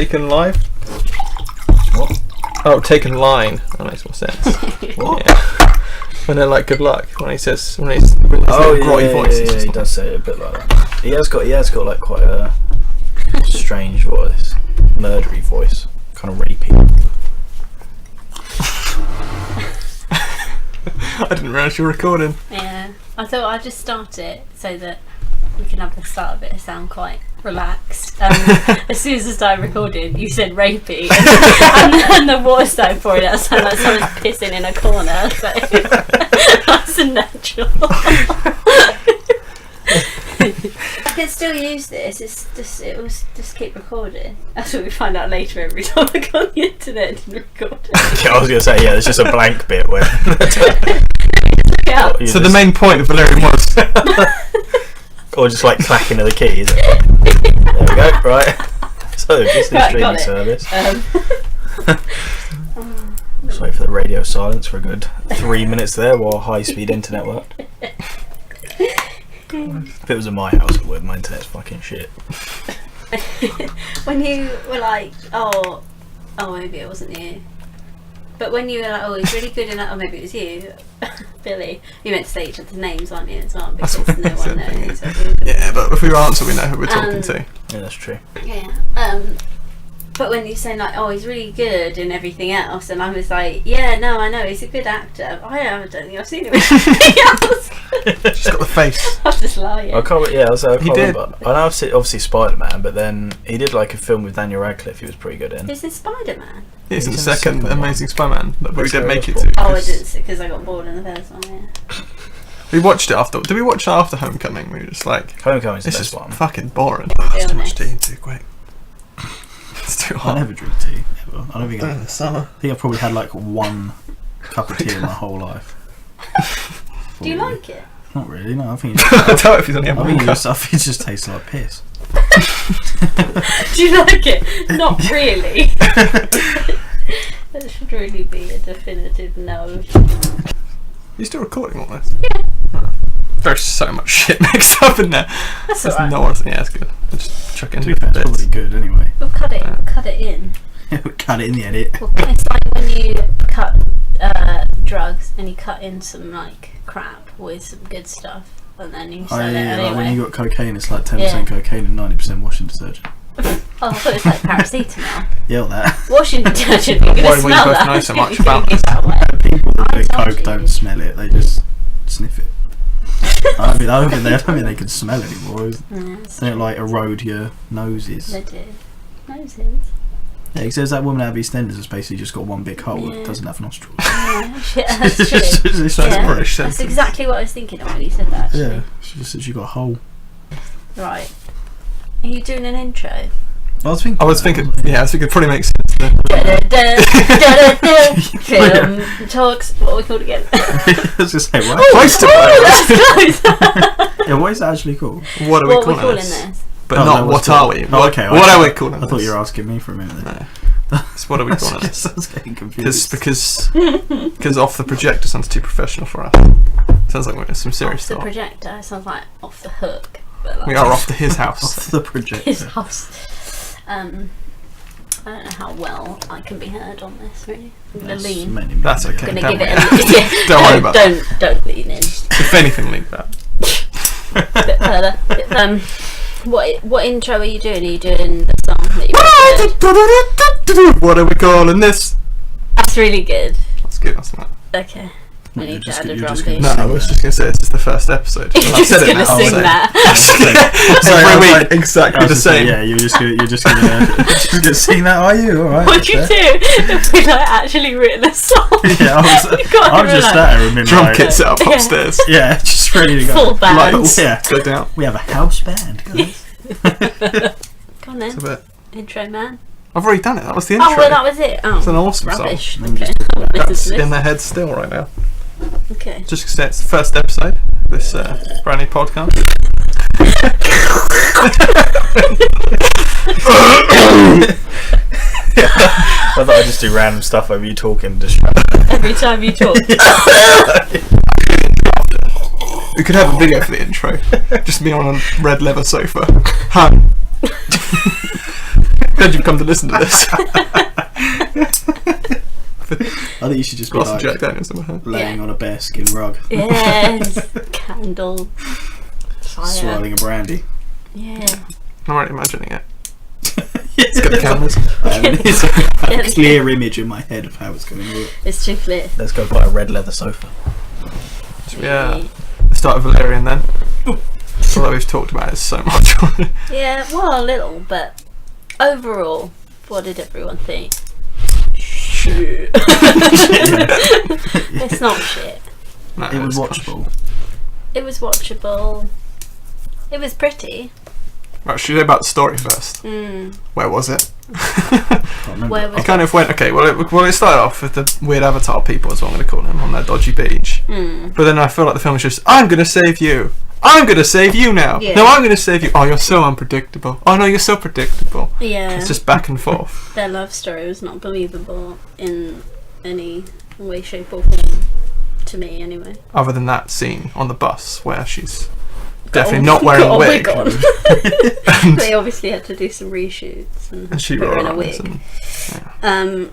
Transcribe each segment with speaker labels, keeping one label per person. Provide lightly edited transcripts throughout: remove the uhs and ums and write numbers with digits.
Speaker 1: taken live.
Speaker 2: What?
Speaker 1: Oh, taken line. That makes more sense.
Speaker 2: What?
Speaker 1: Yeah. When they're like good luck. When he's with his grotty voice.
Speaker 2: Yeah, he does say it a bit like that. He has got like quite a strange voice, murdery voice, kind of rapey.
Speaker 1: I didn't realise you were recording.
Speaker 3: Yeah, I thought I'd just start it so that we can have the start of it sound quite relaxed. As soon as I started recording, you said rapey, and the water started pouring out. Sounded like someone's pissing in a corner. So that's a natural. I can still use this. It was just keep recording. That's what we find out later every time I go on the internet and record it.
Speaker 2: Yeah, I was going to say, yeah, there's just a blank bit where.
Speaker 3: Yeah.
Speaker 1: So the main point of Valerian was.
Speaker 2: Or just like clacking of the keys. There we go, right. So just the streaming service. Just wait for the radio silence for a good 3 minutes there while high speed internet worked. If it was in my house, it would. My internet's fucking shit.
Speaker 3: When you were like, oh, maybe it wasn't you. But when you were like, oh, he's really good in that, or maybe it was you, Billy. You meant to say each other's names, aren't you, as well? Because no one knows.
Speaker 1: Yeah, but if we answer, we know who we're talking to.
Speaker 2: Yeah, that's true.
Speaker 3: Yeah. But when you say like, oh, he's really good in everything else, and I was like, yeah, no, I know, he's a good actor. I don't think I've seen him in anything else.
Speaker 1: She's got the face.
Speaker 3: I'm just lying.
Speaker 2: I can't. Yeah, I can't
Speaker 1: He did.
Speaker 2: remember. I know I've seen obviously Spider-Man, but then he did like a film with Daniel Radcliffe. He was pretty good in.
Speaker 3: Is this Spider-Man?
Speaker 1: He's in the
Speaker 2: He's in the
Speaker 1: second
Speaker 2: second
Speaker 1: Amazing Spider-Man, but we
Speaker 2: That's
Speaker 1: didn't make it
Speaker 2: terrible.
Speaker 1: to.
Speaker 3: Oh, I didn't, because I got bored in the first one. Yeah.
Speaker 1: We watched it after. Did we watch it after Homecoming? We were just like,
Speaker 2: Homecoming's the
Speaker 1: this
Speaker 2: best
Speaker 1: is
Speaker 2: one.
Speaker 1: fucking boring.
Speaker 3: Be
Speaker 1: It's too much
Speaker 3: honest.
Speaker 1: tea, too quick. It's too
Speaker 2: I
Speaker 1: hot.
Speaker 2: never drink tea ever. I don't think.
Speaker 1: In the summer.
Speaker 2: I think I've probably had like one cup of tea in my whole life.
Speaker 3: Do you like it?
Speaker 2: Not really. No, I think.
Speaker 1: I don't know if he's only had
Speaker 2: I
Speaker 1: one
Speaker 2: think
Speaker 1: cup.
Speaker 2: it just tastes like piss.
Speaker 3: Do you like it? Not really. That should really be a definitive no.
Speaker 1: You still recording all this? Yeah. Oh. There's so much shit mixed up in there.
Speaker 3: That's
Speaker 1: There's
Speaker 3: alright.
Speaker 1: no one. Yeah, it's good. I'll just chuck it
Speaker 2: To
Speaker 1: into
Speaker 2: be fair,
Speaker 1: the
Speaker 2: it's
Speaker 1: bits.
Speaker 2: probably good anyway.
Speaker 3: We'll cut it in.
Speaker 2: Cut it in the edit.
Speaker 3: Well, it's like when you cut drugs and you cut in some like crap with some good stuff, and then you sell it
Speaker 2: Like
Speaker 3: anyway.
Speaker 2: when you got cocaine, it's like 10%
Speaker 3: Yeah.
Speaker 2: cocaine and 90% washing detergent.
Speaker 3: Oh, I thought it was like paracetamol.
Speaker 2: Yeah, all that.
Speaker 3: Washing detergent. You're
Speaker 1: Why
Speaker 3: gonna
Speaker 1: do we
Speaker 3: smell
Speaker 1: both
Speaker 3: that.
Speaker 1: know so much
Speaker 3: You're gonna
Speaker 1: about
Speaker 3: get
Speaker 1: this?
Speaker 3: that way.
Speaker 2: People that
Speaker 3: I
Speaker 2: do
Speaker 3: told
Speaker 2: coke
Speaker 3: you.
Speaker 2: don't smell it; they just sniff it. I don't think they can smell anymore.
Speaker 3: Yes,
Speaker 2: They don't like erode your noses.
Speaker 3: they do. Noses.
Speaker 2: Yeah, he says that woman out of EastEnders has basically just got one big hole
Speaker 3: Yeah.
Speaker 2: that doesn't have nostrils.
Speaker 3: Yeah, shit, that's true.
Speaker 2: It's
Speaker 1: That's
Speaker 3: Yeah,
Speaker 1: British
Speaker 3: that's
Speaker 1: sentence.
Speaker 3: exactly what I was thinking of when you said that. Actually.
Speaker 2: Yeah, she just said she got a hole.
Speaker 3: Right. Are you doing an intro?
Speaker 2: I was thinking.
Speaker 1: Yeah, I think it probably makes sense. Then.
Speaker 3: Film talks. What are we called again?
Speaker 2: I was just saying, what?
Speaker 1: Close to
Speaker 3: That's close.
Speaker 2: Yeah, what is it actually called?
Speaker 1: What are we
Speaker 3: What are we
Speaker 1: calling
Speaker 3: calling
Speaker 1: this?
Speaker 3: this?
Speaker 1: But
Speaker 2: Oh,
Speaker 1: not
Speaker 2: no,
Speaker 1: what
Speaker 2: what's
Speaker 1: are
Speaker 2: it?
Speaker 1: we?
Speaker 2: Oh, okay.
Speaker 1: What are we calling
Speaker 2: I
Speaker 1: this?
Speaker 2: thought you were asking me for a minute.
Speaker 1: No. It's what are we calling
Speaker 2: Yes,
Speaker 1: this?
Speaker 2: I was getting confused.
Speaker 1: Because off the projector sounds too professional for us. Sounds like we're in some serious
Speaker 3: Off the
Speaker 1: thought.
Speaker 3: projector sounds like off the hook. But like
Speaker 1: We are off to his house.
Speaker 2: Off the projector.
Speaker 3: his house. I don't know how well I can be heard on this. Really, I'm gonna
Speaker 2: That's
Speaker 3: lean.
Speaker 2: many,
Speaker 1: That's
Speaker 2: many,
Speaker 1: okay.
Speaker 3: Gonna
Speaker 1: Don't
Speaker 3: give it
Speaker 1: worry.
Speaker 3: a yeah.
Speaker 1: Don't worry about it.
Speaker 3: Don't lean in.
Speaker 1: If anything, leave that.
Speaker 3: A bit further. What intro are you doing? Are you doing the song that you recorded?
Speaker 1: What are we calling this?
Speaker 3: That's really good.
Speaker 1: That's good. That's not.
Speaker 3: Okay. We
Speaker 2: You're
Speaker 3: need to
Speaker 2: just
Speaker 3: add a
Speaker 2: gonna-
Speaker 3: drum
Speaker 2: you're just
Speaker 3: beat.
Speaker 1: No, I was just going to say this is the first episode.
Speaker 3: You're
Speaker 1: I've said
Speaker 3: just
Speaker 1: it
Speaker 3: gonna
Speaker 1: now.
Speaker 3: sing
Speaker 1: so-
Speaker 3: that.
Speaker 1: Every
Speaker 2: I was
Speaker 1: week,
Speaker 2: like-
Speaker 1: exactly
Speaker 2: I was
Speaker 1: the
Speaker 2: just saying,
Speaker 1: same.
Speaker 2: yeah, you're just gonna sing that, are you? All right.
Speaker 3: What'd you do? If we like actually written a song?
Speaker 2: Yeah,
Speaker 3: You can't
Speaker 2: I was
Speaker 3: even,
Speaker 2: just
Speaker 3: like,
Speaker 2: there remembering.
Speaker 1: Drum
Speaker 2: like,
Speaker 1: kit set up
Speaker 3: Yeah.
Speaker 1: upstairs.
Speaker 2: Yeah, just ready to go.
Speaker 3: Full band.
Speaker 1: Lights.
Speaker 2: Yeah.
Speaker 1: Go down.
Speaker 2: We have a house band, guys.
Speaker 3: Go on then.
Speaker 1: It's a bit.
Speaker 3: Intro, man.
Speaker 1: I've already done it. That was the intro.
Speaker 3: Oh, well, that was it. Oh,
Speaker 1: It's an awesome
Speaker 3: rubbish.
Speaker 2: song.
Speaker 3: Okay.
Speaker 1: That's in their head still right now.
Speaker 3: Okay.
Speaker 1: Just because it's the first episode of this brand new podcast.
Speaker 2: I thought I'd just do random stuff over you talking. Just
Speaker 3: Every time you talk.
Speaker 1: We could have a video for the intro. Just me on a red leather sofa. Hun. glad you've come to listen to this.
Speaker 2: I think you should just be
Speaker 1: Glass of
Speaker 2: like
Speaker 1: Jack Daniels in my hand.
Speaker 2: laying on a bearskin rug,
Speaker 3: Yes. Candle. Fire.
Speaker 2: swirling a brandy.
Speaker 3: Yeah.
Speaker 1: I'm already imagining it.
Speaker 2: It's
Speaker 1: Got the cameras.
Speaker 2: It's a clear image in my head of how it's going to look.
Speaker 3: It's too clear.
Speaker 2: Let's go buy a red leather sofa.
Speaker 1: Yeah. The start of Valerian then. Although we've talked about it so much already.
Speaker 3: Yeah, well, a little, but overall, what did everyone think? Shit. It's not shit.
Speaker 1: No,
Speaker 2: It was
Speaker 1: it's
Speaker 2: watchable.
Speaker 3: It was watchable. It was pretty.
Speaker 1: Right, should we go about the story first?
Speaker 3: Mm.
Speaker 1: Where was it?
Speaker 2: Can't remember.
Speaker 3: Where was
Speaker 1: It kind of went, okay, well it started off with the weird avatar people, is what I'm going to call them, on their dodgy beach.
Speaker 3: Mm.
Speaker 1: But then I feel like the film was just, I'm going to save you. I'm going to save you now.
Speaker 3: Yeah.
Speaker 1: No, I'm going to save you. Oh, you're so unpredictable. Oh, no, you're so predictable.
Speaker 3: Yeah.
Speaker 1: It's just back and forth.
Speaker 3: Their love story was not believable in any way, shape, or form. To me, anyway.
Speaker 1: Other than that scene on the bus where she's definitely
Speaker 3: Got
Speaker 1: not wearing a wig.
Speaker 3: on.
Speaker 1: and,
Speaker 3: They obviously had to do some reshoots and
Speaker 1: she
Speaker 3: put her in a
Speaker 1: rolled
Speaker 3: wig.
Speaker 1: and,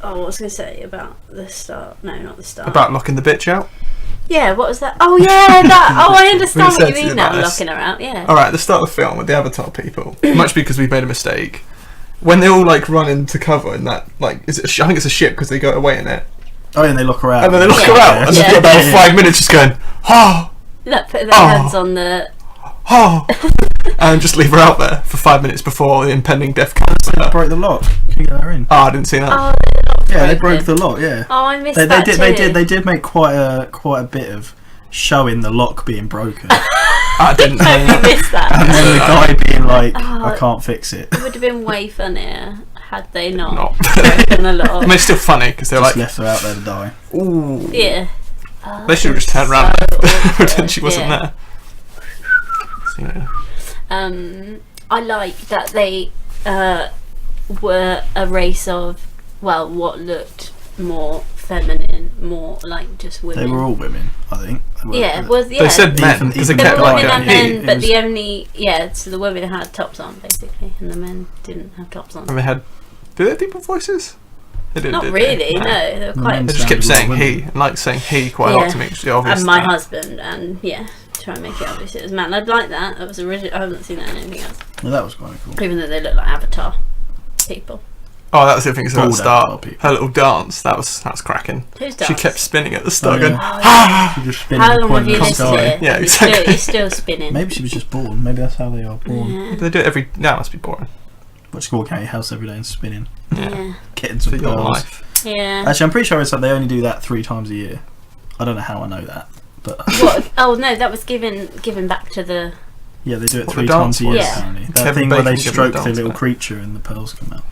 Speaker 3: What was I going to say about the start? No, not the start.
Speaker 1: about locking the bitch out.
Speaker 3: Yeah, what was that? Oh, yeah, that. Oh, I understand
Speaker 1: We
Speaker 3: what you
Speaker 1: said
Speaker 3: mean now,
Speaker 1: about this.
Speaker 3: locking her out, yeah.
Speaker 1: Alright, the start of the film with the avatar people, much because we've made a mistake. When they all like run into cover in that, like, is it I think it's a ship because they go away in it.
Speaker 2: Oh, yeah, and they lock her out.
Speaker 1: And then they lock
Speaker 3: Yeah.
Speaker 1: her out, and
Speaker 3: Yeah.
Speaker 1: for about 5 minutes just going, oh,
Speaker 3: Look, put their
Speaker 1: Oh.
Speaker 3: hands on the...
Speaker 1: oh, and just leave her out there for 5 minutes before the impending death comes.
Speaker 2: They broke the lock. Can you get her in?
Speaker 1: Oh, I didn't see that.
Speaker 3: Oh, they're not
Speaker 2: Yeah, they broke
Speaker 3: broken.
Speaker 2: the lock. Yeah.
Speaker 3: Oh, I missed
Speaker 2: They
Speaker 3: that
Speaker 2: did.
Speaker 3: too.
Speaker 2: They did make quite a bit of showing the lock being broken,
Speaker 1: I didn't.
Speaker 3: I missed that.
Speaker 2: and then the guy being like,
Speaker 3: Oh.
Speaker 2: "I can't fix it."
Speaker 3: It would have been way funnier had they not
Speaker 1: Not.
Speaker 3: broken the
Speaker 1: I
Speaker 3: lock.
Speaker 1: mean, it's still funny because they're
Speaker 2: Just
Speaker 1: like,
Speaker 2: left her out there to die.
Speaker 1: ooh.
Speaker 3: Yeah.
Speaker 1: They should have just turned around
Speaker 3: So
Speaker 1: and left,
Speaker 3: awkward,
Speaker 1: and she wasn't
Speaker 3: yeah.
Speaker 1: there. So, you know.
Speaker 3: I like that they were a race of, well, what looked more feminine, more like just women.
Speaker 2: They were all women, I think.
Speaker 3: Yeah, was yeah.
Speaker 1: They said men
Speaker 2: Even-
Speaker 1: because they
Speaker 2: even
Speaker 3: There
Speaker 1: kept
Speaker 3: were
Speaker 1: like
Speaker 3: women
Speaker 1: going,
Speaker 3: and
Speaker 1: he.
Speaker 3: men, but
Speaker 2: was-
Speaker 3: the only so the women had tops on basically, and the men didn't have tops on.
Speaker 1: And they had. Did they have deeper voices? They didn't.
Speaker 3: Not
Speaker 1: did
Speaker 3: really,
Speaker 1: they?
Speaker 3: no. They were quite.
Speaker 1: They just kept
Speaker 2: Sounded
Speaker 1: saying
Speaker 2: like
Speaker 1: he,
Speaker 2: women.
Speaker 1: and like saying he quite a lot
Speaker 3: Yeah.
Speaker 1: to me. Which is obvious.
Speaker 3: And my
Speaker 1: that-
Speaker 3: husband, and yeah, try and make it obvious it was man. I'd like that. That was original. I haven't seen that in anything else,
Speaker 2: Well, that was quite cool.
Speaker 3: even though they look like Avatar people.
Speaker 1: Oh, that was the thing. At the
Speaker 2: Bald
Speaker 1: start,
Speaker 2: Avatar people.
Speaker 1: her little dance. That was cracking.
Speaker 3: Who's
Speaker 1: She
Speaker 3: dance?
Speaker 1: kept spinning at the start.
Speaker 2: Oh, yeah.
Speaker 1: Going,
Speaker 3: Oh,
Speaker 1: ah!
Speaker 2: She just spinning,
Speaker 3: How long have
Speaker 2: pointing
Speaker 3: you
Speaker 2: at the
Speaker 3: lived
Speaker 2: sky.
Speaker 3: here?
Speaker 1: Yeah,
Speaker 3: You're
Speaker 1: exactly.
Speaker 3: You're still spinning.
Speaker 2: Maybe she was just born. Maybe that's how they are born.
Speaker 3: Yeah.
Speaker 1: They do it every. That must be boring.
Speaker 2: But she can walk out of your house every day and spinning,
Speaker 3: Yeah.
Speaker 2: getting
Speaker 1: For
Speaker 2: some
Speaker 1: your
Speaker 2: pearls.
Speaker 1: life.
Speaker 3: Yeah.
Speaker 2: Actually, I'm pretty sure it's like they only do that 3 times a year. I don't know how I know that, but
Speaker 3: What? Oh no, that was given back to the.
Speaker 2: yeah, they do it
Speaker 1: What,
Speaker 2: 3
Speaker 1: the
Speaker 2: times
Speaker 1: dance
Speaker 2: a year
Speaker 1: was?
Speaker 3: Yeah.
Speaker 2: apparently. That
Speaker 1: Kevin
Speaker 2: thing where they
Speaker 1: Bacon giving
Speaker 2: stroke
Speaker 1: the
Speaker 2: the
Speaker 1: dance
Speaker 2: little
Speaker 1: back.
Speaker 2: creature and the pearls come out.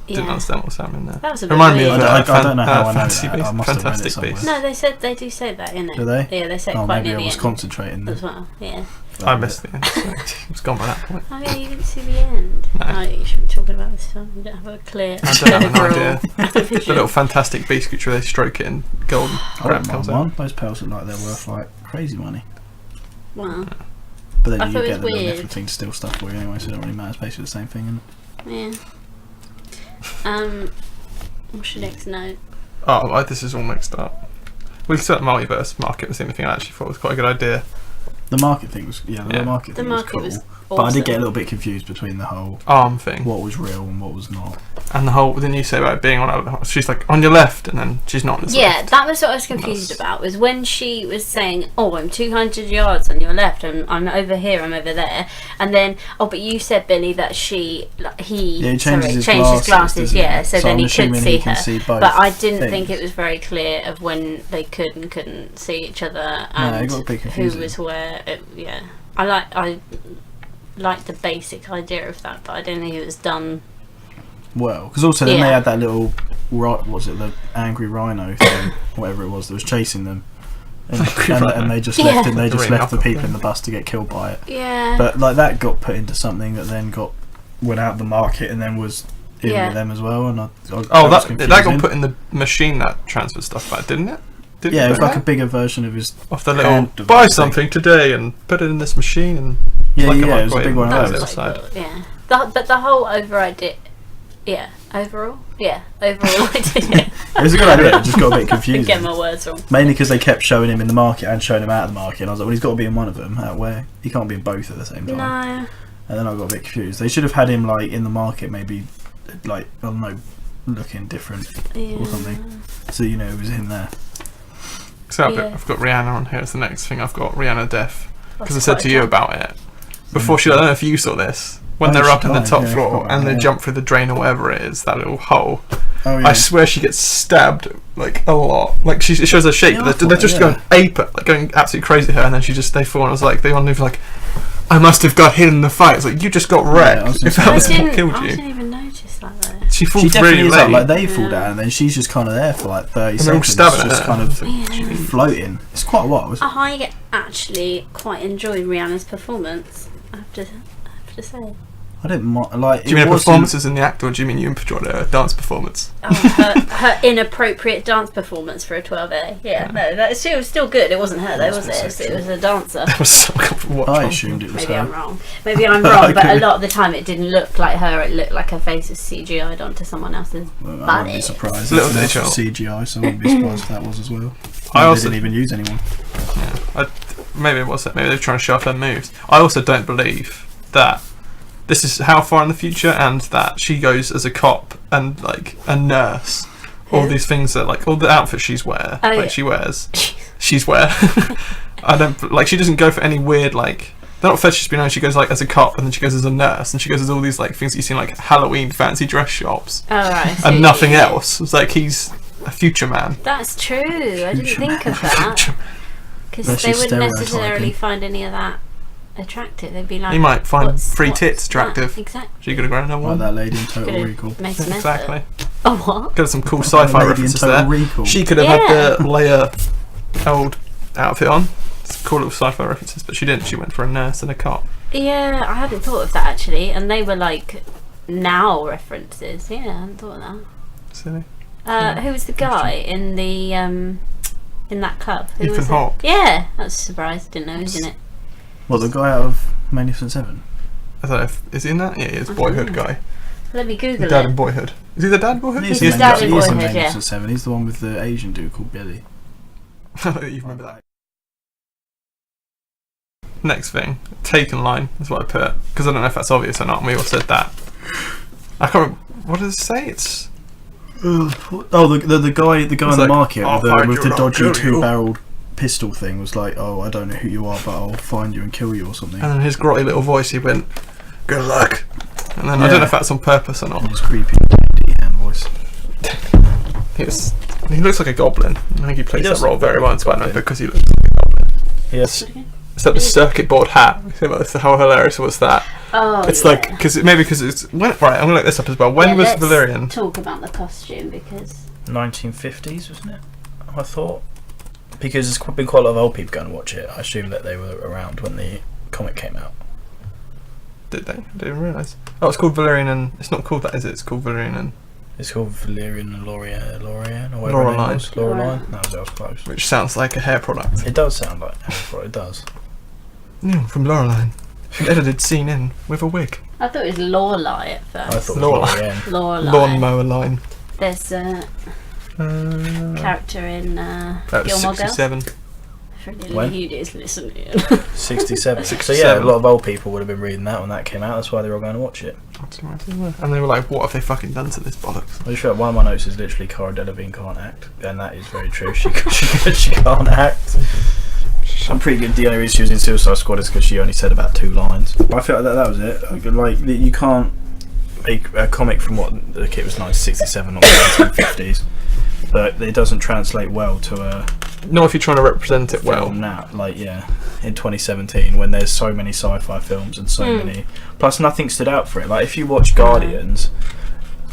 Speaker 1: Didn't
Speaker 3: Yeah.
Speaker 1: understand what was happening there.
Speaker 3: That was a bit
Speaker 1: Remind me
Speaker 3: weird.
Speaker 1: of
Speaker 2: I don't know how I know
Speaker 1: Fantasy
Speaker 2: that. I
Speaker 1: Beasts.
Speaker 2: must have read it
Speaker 1: Fantastic
Speaker 2: somewhere.
Speaker 1: Beasts.
Speaker 3: No, they do say that in it.
Speaker 2: Do they?
Speaker 3: Yeah, they say it
Speaker 2: Oh,
Speaker 3: quite
Speaker 2: maybe
Speaker 3: near
Speaker 2: I
Speaker 3: the
Speaker 2: was
Speaker 3: end
Speaker 2: concentrating
Speaker 3: as
Speaker 2: then.
Speaker 3: well. Yeah.
Speaker 1: I missed the end. So it was gone by that point.
Speaker 3: Oh yeah, you didn't see the end.
Speaker 1: No.
Speaker 3: Oh, you should be talking about this film. You don't have a clear.
Speaker 1: I don't have an
Speaker 3: overall
Speaker 1: idea. The
Speaker 3: vision.
Speaker 1: little Fantastic Beast creature, they stroke it and golden
Speaker 2: I
Speaker 1: crap
Speaker 2: don't
Speaker 1: comes
Speaker 2: mind
Speaker 1: out.
Speaker 2: one. Those pearls look like they're worth like crazy money.
Speaker 3: Wow.
Speaker 2: But then
Speaker 3: I
Speaker 2: you
Speaker 3: thought it
Speaker 2: get the
Speaker 3: was
Speaker 2: little
Speaker 3: weird.
Speaker 2: different thing to steal stuff for you anyway, so it don't really matter. It's basically the same thing.
Speaker 3: Yeah. What's your next note?
Speaker 1: Oh, well, this is all mixed up. We set the multiverse market was the only thing I actually thought was quite a good idea.
Speaker 2: The market thing was
Speaker 1: Yeah.
Speaker 2: the market
Speaker 3: The
Speaker 2: thing
Speaker 3: market
Speaker 2: was
Speaker 3: was
Speaker 2: cool.
Speaker 3: awesome.
Speaker 2: But I did get a little bit confused between the whole
Speaker 1: Arm thing.
Speaker 2: what was real and what was not.
Speaker 1: And the whole, didn't you say about it being on, she's like, on your left, and then she's not on his
Speaker 3: Yeah,
Speaker 1: left.
Speaker 3: that was what I was confused about. Was when she was saying, "Oh, I'm 200 yards on your left, and I'm over here, I'm over there," and then, "Oh, but you said, Billy, that he
Speaker 2: Yeah, he changes
Speaker 3: sorry,
Speaker 2: his
Speaker 3: changed his glasses,
Speaker 2: doesn't he?
Speaker 3: yeah, so then
Speaker 2: I'm
Speaker 3: he could
Speaker 2: assuming
Speaker 3: see
Speaker 2: he can
Speaker 3: her."
Speaker 2: see both
Speaker 3: But I didn't
Speaker 2: things.
Speaker 3: think it was very clear of when they could and couldn't see each other
Speaker 2: it
Speaker 3: and
Speaker 2: got a bit
Speaker 3: who
Speaker 2: confusing.
Speaker 3: was where. Yeah, I like the basic idea of that, but I don't think it was done.
Speaker 2: Well, because also then
Speaker 3: Yeah.
Speaker 2: they had that little what was it, the angry rhino thing, whatever it was that was chasing them, and they just left
Speaker 3: Yeah.
Speaker 2: it. They just
Speaker 1: Ring
Speaker 2: left the
Speaker 1: up.
Speaker 2: people in the bus to get killed by it.
Speaker 3: Yeah.
Speaker 2: But like that got put into something that then went out of the market and then was in
Speaker 3: Yeah.
Speaker 2: with them as well. And
Speaker 1: Oh,
Speaker 2: was
Speaker 1: that got
Speaker 2: confusing.
Speaker 1: put in the machine that transferred stuff back, didn't it? Did
Speaker 2: Yeah, it was
Speaker 1: put
Speaker 2: like a
Speaker 1: that?
Speaker 2: bigger version of his.
Speaker 1: Off the little,
Speaker 2: hand
Speaker 1: buy
Speaker 2: device
Speaker 1: something today and put it in this machine and...
Speaker 2: Yeah,
Speaker 1: like a
Speaker 2: yeah, it was a
Speaker 1: microwave
Speaker 2: big one
Speaker 1: on
Speaker 2: of
Speaker 1: the
Speaker 2: those.
Speaker 1: other side.
Speaker 3: Yeah. But the whole over idea, Yeah, overall, I did it.
Speaker 2: It was a good idea. It just got a bit
Speaker 3: I
Speaker 2: confusing.
Speaker 3: get my words wrong.
Speaker 2: Mainly because they kept showing him in the market and showing him out of the market, and I was like, well, he's got to be in one of them. Where he can't be in both at the same time.
Speaker 3: No.
Speaker 2: And then I got a bit confused. They should have had him like in the market, maybe like I don't know, looking different or something, so you know it was him there.
Speaker 1: So I've got Rihanna on here as the next thing. I've got Rihanna deaf because I said to you about it before. I don't know if you saw this when they're up in the top floor and they jump through the drain or whatever it is, that little hole.
Speaker 2: Oh, yeah.
Speaker 1: I swear she gets stabbed like a lot. Like it shows her shape, but they're just going ape, like going absolutely crazy at her, and then they fall. And I was like, they want to like, I must have got hit in the fight. It's like you just got wrecked. If that was what killed you.
Speaker 3: I didn't even notice that though.
Speaker 1: She falls
Speaker 2: definitely
Speaker 1: really
Speaker 2: is
Speaker 1: late.
Speaker 2: up, like they fall down, and then she's just kind of there for like 30
Speaker 1: And they're all
Speaker 2: seconds,
Speaker 1: stabbing at
Speaker 2: just
Speaker 1: her.
Speaker 2: kind of floating. It's quite a while.
Speaker 3: I actually quite enjoyed Rihanna's performance. I have to say.
Speaker 2: I didn't like.
Speaker 1: Do you mean her performances in the act, or do you mean you enjoyed her dance performance?
Speaker 3: Her inappropriate dance performance for a 12A. Yeah, no, she was still good. It wasn't her though, was it? It was a dancer.
Speaker 1: That was so good to watch.
Speaker 2: I assumed it was
Speaker 3: Maybe
Speaker 2: her.
Speaker 3: I'm wrong. Maybe I'm wrong, but a lot of the time it didn't look like her. It looked like her face was CGI'd onto someone else's body.
Speaker 2: I wouldn't be surprised.
Speaker 1: Little
Speaker 2: It's
Speaker 1: detail.
Speaker 2: CGI, so I wouldn't be surprised if that was as well.
Speaker 1: I
Speaker 2: They
Speaker 1: also
Speaker 2: didn't even use anyone.
Speaker 1: maybe it was it. Maybe they're trying to show off their moves. I also don't believe that this is how far in the future, and that she goes as a cop and like a nurse. All these things that like all the outfits she wears. She's wear. I don't like. She doesn't go for any weird like. They're not fetish, but she goes like as a cop, and then she goes as a nurse, and she goes as all these like things that you see in like Halloween fancy dress shops, and nothing else. It's like he's a future man.
Speaker 3: That's true. I didn't think of that. Because they wouldn't necessarily find any of that attractive. They'd be like,
Speaker 1: you might find free tits attractive.
Speaker 3: That? Exactly.
Speaker 1: So you could have grown another one.
Speaker 2: Like that lady in Total Recall.
Speaker 1: Exactly.
Speaker 3: Oh, what?
Speaker 1: Got some cool sci-fi references there.
Speaker 2: Recall.
Speaker 1: She could have had the Leia old outfit on. It's cool little sci-fi references, but she didn't. She went for a nurse and a cop.
Speaker 3: Yeah, I hadn't thought of that actually, and they were like now references. Yeah, I hadn't thought of that.
Speaker 1: Silly.
Speaker 3: Who was the guy in the in that club? Who
Speaker 1: Ethan
Speaker 3: was it?
Speaker 1: Hawke.
Speaker 3: Yeah, that's a surprise. Didn't know he was in it.
Speaker 2: What, the guy out of Magnificent Seven?
Speaker 1: I don't know if is he in that. Yeah, he is. Boyhood guy.
Speaker 3: Let me Google
Speaker 1: The dad
Speaker 3: it.
Speaker 1: in Boyhood. Is he the dad in Boyhood?
Speaker 3: He's the dad in Boyhood, yeah.
Speaker 2: Magnificent Seven. He's the one with the Asian dude called Billy.
Speaker 1: You remember that? Next thing, Taken line is what I put, because I don't know if that's obvious or not, and we all said that. I can't remember, what does it say? It's...
Speaker 2: the guy in the
Speaker 1: like,
Speaker 2: market with the dodgy
Speaker 1: kill you.
Speaker 2: two-barreled pistol thing was like, oh, I don't know who you are, but I'll find you and kill you or something.
Speaker 1: And then his grotty little voice, he went, good luck. And then I don't know if that's on purpose or not.
Speaker 2: And his creepy hand voice.
Speaker 1: He looks like a goblin. I think he plays that role very well in Spider-Man because he looks like a goblin.
Speaker 2: Yes.
Speaker 1: Except the circuit board hat. How hilarious was that?
Speaker 3: Oh,
Speaker 1: it's like because it's right. I'm gonna look this up as well. When was Valerian?
Speaker 3: Talk about the costume because
Speaker 2: 1950s, wasn't it? I thought, because there's been quite a lot of old people going to watch it. I assume that they were around when the comic came out.
Speaker 1: Did they? I didn't realise. Oh, it's called Valerian, and it's not called that, is it? It's called Valerian and.
Speaker 2: It's called Valerian and Lorian or whatever
Speaker 1: Laureline.
Speaker 2: it was. Laureline. No, that was close.
Speaker 1: Which sounds like a hair product.
Speaker 2: It does sound like hair product. It does.
Speaker 1: From Laureline. Edited scene in with a wig.
Speaker 3: I thought it was Lorelei at first.
Speaker 2: I thought it was Lorian.
Speaker 3: Lorelei.
Speaker 1: Lawnmower line.
Speaker 3: There's a character in
Speaker 1: That was
Speaker 3: Gilmore Girls.
Speaker 1: 67.
Speaker 2: When?
Speaker 3: He is listening.
Speaker 2: 67. So yeah, a lot of old people would have been reading that when that came out. That's why they were all going to watch it.
Speaker 1: And they were like, what have they fucking done to this bollocks?
Speaker 2: I'm sure one of my notes is literally Cara Delevingne can't act, and that is very true. She can't act. I'm pretty good. The only reason she was in Suicide Squad is because she only said about 2 lines. I feel like that was it. Like, you can't make a comic from what it was 1967 or 1950s, but it doesn't translate well to a.
Speaker 1: Not if you're trying to represent it well.
Speaker 2: Now, like in 2017, when there's so many sci-fi films and so many, plus nothing stood out for it. Like if you watch Guardians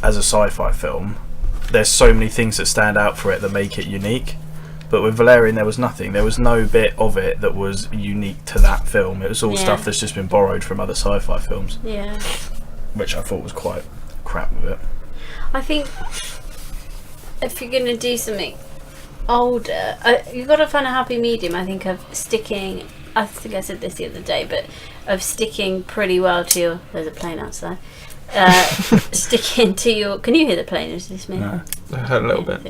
Speaker 2: as a sci-fi film, there's so many things that stand out for it that make it unique. But with Valerian, there was nothing. There was no bit of it that was unique to that film. It was all stuff that's just been borrowed from other sci-fi films.
Speaker 3: Yeah.
Speaker 2: Which I thought was quite crap with it.
Speaker 3: I think if you're going to do something older, you've got to find a happy medium, I think, of sticking, I think I said this the other day, but of sticking pretty well to your, there's a plane outside, sticking to your... Can you hear the plane? Is this me?
Speaker 2: No.
Speaker 1: I heard a little bit.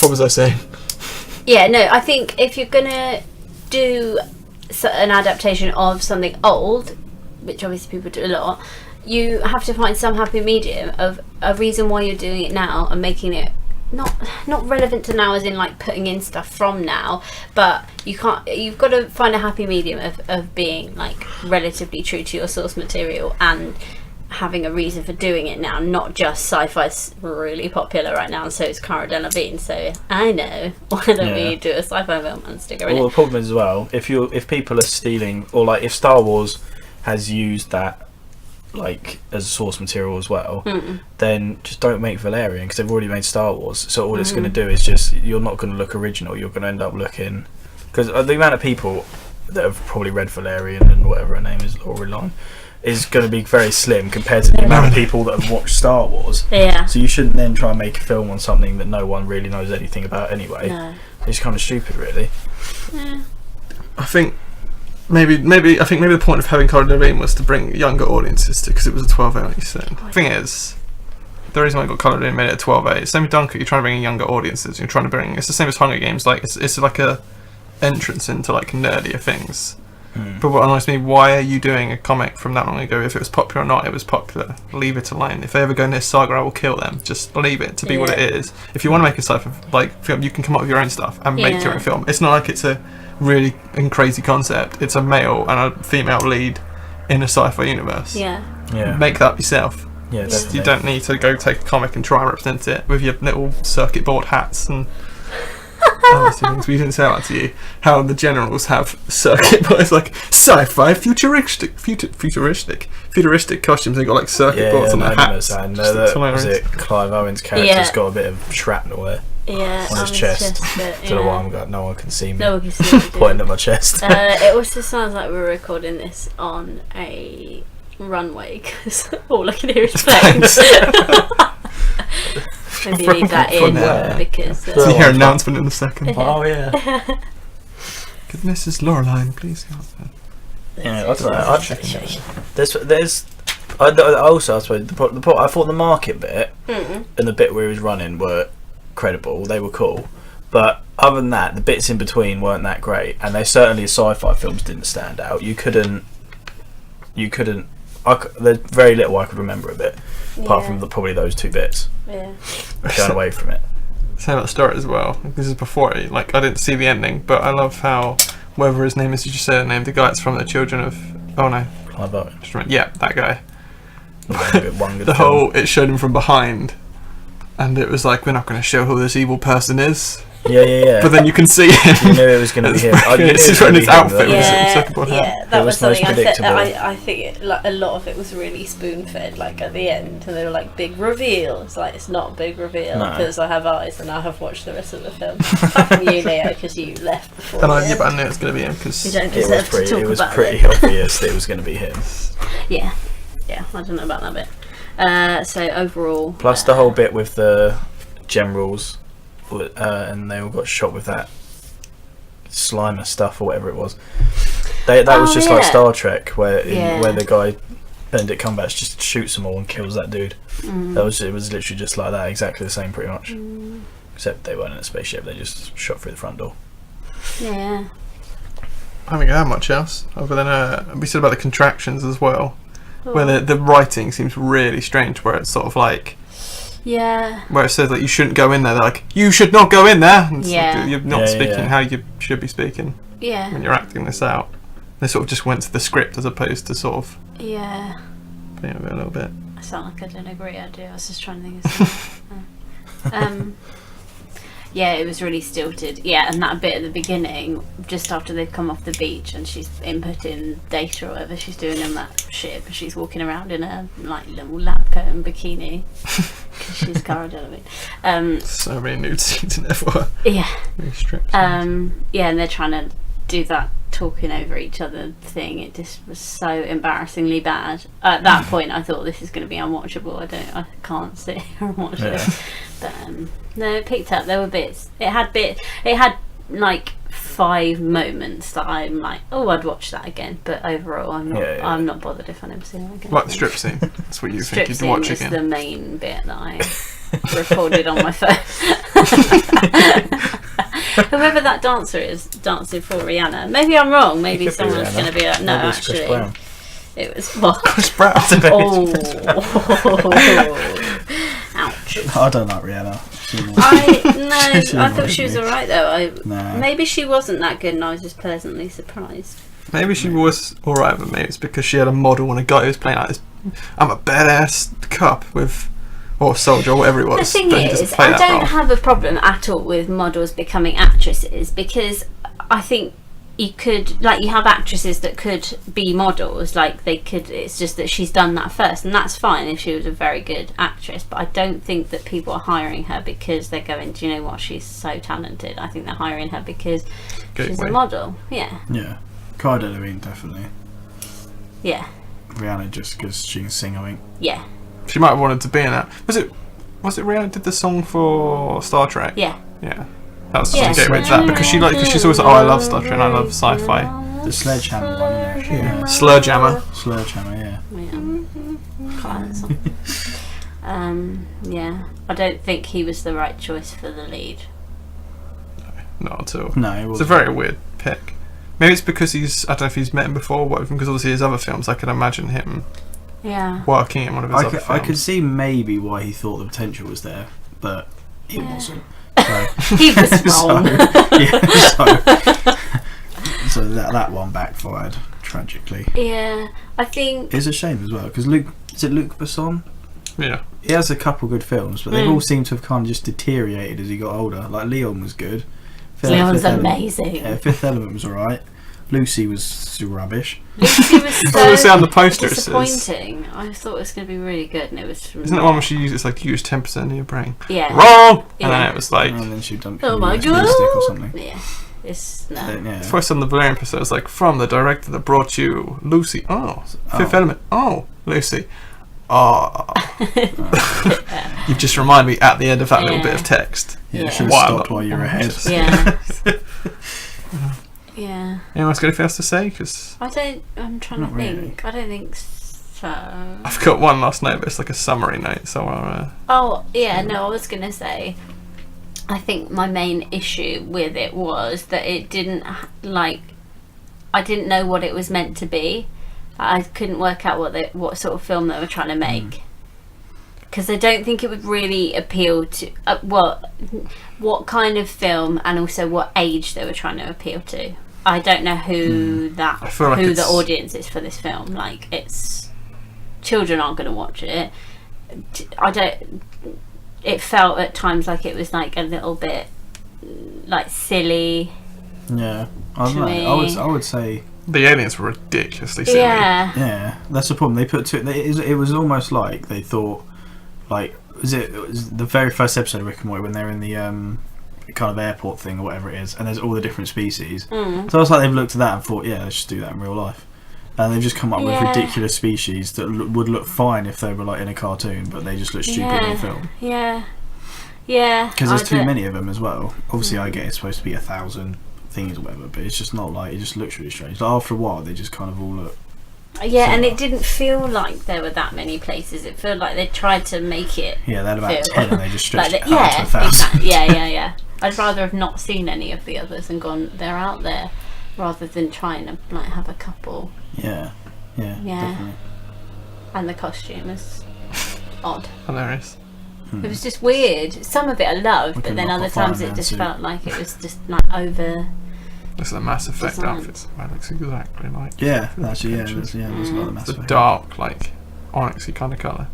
Speaker 3: What
Speaker 1: was I saying?
Speaker 3: Yeah, no, I think if you're going to do an adaptation of something old, which obviously people do a lot, you have to find some happy medium of a reason why you're doing it now and making it not relevant to now as in like putting in stuff from now, but you've got to find a happy medium of being like relatively true to your source material and having a reason for doing it now, not just sci-fi's really popular right now, and so it's Cara Delevingne, so I know, why don't we do a sci-fi film and stick her in
Speaker 2: Well,
Speaker 3: it?
Speaker 2: the problem is as well, if people are stealing, or like if Star Wars has used that like as source material as well, then just don't make Valerian, because they've already made Star Wars, so all it's going to do is just, you're not going to look original, you're going to end up looking, because the amount of people that have probably read Valerian and whatever her name is, Laura Long, is going to be very slim compared to the amount of people that have watched Star Wars.
Speaker 3: Yeah.
Speaker 2: So you shouldn't then try and make a film on something that no one really knows anything about anyway.
Speaker 3: No.
Speaker 2: It's kind of stupid, really.
Speaker 3: Yeah.
Speaker 1: I think maybe the point of having Cara Delevingne was to bring younger audiences to, because it was a 12A, like you said. The thing is, the reason why I got Cara Delevingne made it a 12A, same with Dunkirk, you're trying to bring in younger audiences. You're trying to bring, it's the same as Hunger Games. Like it's like a entrance into like nerdier things. But what annoys me, why are you doing a comic from that long ago? If it was popular or not, it was popular. Leave it alone. If they ever go near Saga, I will kill them. Just leave it to be what it is. If you want to make a sci-fi film, you can come up with your own stuff and make your own film. It's not like it's a really crazy concept. It's a male and a female lead in a sci-fi universe.
Speaker 3: Yeah.
Speaker 1: Make that yourself.
Speaker 2: Yeah, definitely.
Speaker 1: You don't need to go take a comic and try and represent it with your little circuit board hats and other things. We didn't say that to you. How the generals have circuit boards, like sci-fi futuristic costumes. They got like circuit boards on their hats.
Speaker 2: Was it Clive Owen's character's got a bit of shrapnel there on his chest. Don't know why I'm going. No one can see me.
Speaker 3: No one can see me.
Speaker 2: Pointing at my chest.
Speaker 3: It also sounds like we're recording this on a runway because all I can hear is planes. Maybe leave that in because
Speaker 1: you hear an announcement in a second.
Speaker 2: Oh yeah.
Speaker 1: Goodness, is Laureline, please go on.
Speaker 2: Yeah, I don't know. There's. I also, I suppose, I thought the market bit and the bit where he was running were credible. They were cool, but other than that, the bits in between weren't that great, and they certainly sci-fi films didn't stand out. You couldn't. There's very little I could remember of it, apart from probably those two bits.
Speaker 3: Yeah.
Speaker 2: Going away from it.
Speaker 1: Same about the story as well. This is before it. Like I didn't see the ending, but I love how whatever his name is, you just say the name. The guy that's from the Children of. Oh no.
Speaker 2: Clive Owen.
Speaker 1: Yeah, that guy.
Speaker 2: The
Speaker 1: whole it showed him from behind, and it was like, we're not going to show who this evil person is.
Speaker 2: Yeah.
Speaker 1: But then you can see him.
Speaker 2: You knew it was going to be him.
Speaker 1: It's just wearing his outfit.
Speaker 3: That was something I said.
Speaker 2: predictable.
Speaker 3: I think a lot of it was really spoon-fed. Like at the end, and they were like big reveal. It's like it's not a big reveal because I have eyes and I have watched the rest of the film. Apart from you, Leo, because you left before.
Speaker 1: And I knew it was going to be him because
Speaker 3: you don't deserve to talk about it.
Speaker 2: It was pretty obvious that it was going to be him.
Speaker 3: Yeah, I don't know about that bit. So overall,
Speaker 2: plus the whole bit with the generals. And they all got shot with that Slimer stuff or whatever it was. That was just like Star Trek, where the guy Benedict Cumberbatch just shoots them all and kills that dude. It was literally just like that, exactly the same, pretty much. Except they weren't in a spaceship; they just shot through the front door.
Speaker 3: Yeah.
Speaker 1: I haven't got much else other than we said about the contractions as well, where the writing seems really strange, where it's sort of like.
Speaker 3: Yeah.
Speaker 1: Where it says that you shouldn't go in there, they're like, you should not go in there. And you're not speaking how you should be speaking.
Speaker 3: Yeah.
Speaker 1: When you're acting this out, they sort of just went to the script as opposed to sort of.
Speaker 3: Yeah.
Speaker 1: Playing with it a little bit.
Speaker 3: I sound like I don't agree. I do. I was just trying to think of something. Yeah, it was really stilted. Yeah, and that bit at the beginning, just after they've come off the beach and she's inputting data or whatever she's doing in that ship, she's walking around in a like little lab coat and bikini because she's Cara Delevingne.
Speaker 1: So many nude scenes in there.
Speaker 3: Yeah.
Speaker 1: Yeah,
Speaker 3: and they're trying to do that talking over each other thing. It just was so embarrassingly bad. At that point, I thought this is going to be unwatchable. I can't sit here and watch it. But no, it picked up. There were bits. It had like 5 moments that I'm like, oh, I'd watch that again. But overall, I'm not. I'm not bothered if I never see that again.
Speaker 1: Like the strip scene. That's what you think you'd watch again.
Speaker 3: Strip scene is the main bit that I recorded on my phone. Whoever that dancer is dancing for Rihanna. Maybe I'm wrong. Maybe someone's going to be like, no, actually, it was
Speaker 1: Chris Brown.
Speaker 3: Oh, ouch!
Speaker 2: I don't like Rihanna.
Speaker 3: I thought she was alright though. Maybe she wasn't that good, and I was just pleasantly surprised.
Speaker 1: Maybe she was alright, but maybe it's because she had a model and a guy who was playing like this. I'm a badass cop with. Or soldier, or whatever it was.
Speaker 3: The thing is, I don't have a problem at all with models becoming actresses, because I think you could, like, you have actresses that could be models, like they could. It's just that she's done that first, and that's fine if she was a very good actress. But I don't think that people are hiring her because they're going, do you know what, she's so talented. I think they're hiring her because she's a model. Yeah.
Speaker 2: Yeah. Cara Delevingne, definitely.
Speaker 3: Yeah.
Speaker 2: Rihanna just because she can sing, I think.
Speaker 3: Yeah.
Speaker 1: She might have wanted to be in that. Was it Rihanna did the song for Star Trek?
Speaker 3: Yeah.
Speaker 1: Yeah. That was just to get with that because she's always like, oh, I love Star Trek and I love sci-fi.
Speaker 2: The Sledgehammer one,
Speaker 1: yeah. Slurjammer.
Speaker 2: Sledgehammer, yeah.
Speaker 3: Yeah. I don't think he was the right choice for the lead.
Speaker 1: No, not at all.
Speaker 2: No, it wasn't.
Speaker 1: It's a very weird pick. Maybe it's because I don't know if he's met him before or whatever, because obviously his other films, I can imagine him working in one of his other films.
Speaker 2: I could see maybe why he thought the potential was there, but it wasn't. So,
Speaker 3: he was wrong.
Speaker 2: So that one backfired tragically.
Speaker 3: Yeah, I think
Speaker 2: it's a shame as well because Luc Besson?
Speaker 1: Yeah,
Speaker 2: he has a couple good films, but they all seem to have kind of just deteriorated as he got older. Like Leon was good.
Speaker 3: Leon's amazing.
Speaker 2: Yeah, Fifth Element was alright. Lucy was still rubbish.
Speaker 3: Lucy was so
Speaker 1: on the poster
Speaker 3: disappointing. I thought it was going to be really good, and it was.
Speaker 1: Isn't that one where she uses like use 10% of your brain?
Speaker 3: Yeah.
Speaker 1: Wrong. And then it was like.
Speaker 2: And then she done.
Speaker 3: Oh my god!
Speaker 2: Or something.
Speaker 3: Yeah. It's no.
Speaker 1: First on the Valerian episode, it was like from the director that brought you Lucy. Oh, Fifth Element. Oh, Lucy. Oh. You've just reminded me at the end of that little bit of text.
Speaker 2: Yeah, should have stopped while you were ahead.
Speaker 3: Yeah. Yeah.
Speaker 1: Anyone else got anything else to say? Cause
Speaker 3: I'm trying to think. Really. I don't think so.
Speaker 1: I've got one last note, but it's like a summary note, so I'll...
Speaker 3: Oh, yeah, no, I was going to say, I think my main issue with it was that it didn't, I didn't know what it was meant to be. I couldn't work out what sort of film they were trying to make. Because I don't think it would really appeal to what kind of film and also what age they were trying to appeal to. I don't know who the audience is for this film. Like, it's children aren't going to watch it. It felt at times like it was like a little bit like silly.
Speaker 2: Yeah, I would say
Speaker 1: the aliens were ridiculously silly.
Speaker 2: Yeah, that's the problem. They put it was almost like they thought. Like, it was the very first episode of Rick and Morty when they're in the kind of airport thing or whatever it is, and there's all the different species. So it's like they've looked at that and thought, yeah, let's just do that in real life. And they've just come up with ridiculous species that would look fine if they were like in a cartoon, but they just look stupid in a film.
Speaker 3: Yeah.
Speaker 2: Because there's too many of them as well. Obviously, I get it's supposed to be 1,000 things or whatever, but it's just not like it just looks really strange. Like after a while, they just kind of all look.
Speaker 3: Yeah, and it didn't feel like there were that many places. It felt like they tried to make it.
Speaker 2: Yeah, they had about 10 and they just stretched it out to 1,000.
Speaker 3: Exactly. Yeah. I'd rather have not seen any of the others and gone, they're out there, rather than trying to like have a couple.
Speaker 2: Yeah, definitely.
Speaker 3: And the costume is odd.
Speaker 1: Hilarious.
Speaker 3: It was just weird. Some of it I loved, but then other times it just felt like it was just like over.
Speaker 1: This is a Mass Effect outfit. It looks exactly like.
Speaker 2: Yeah, actually, there's a lot of Mass Effect.
Speaker 1: The dark, like onyxy kind of colour.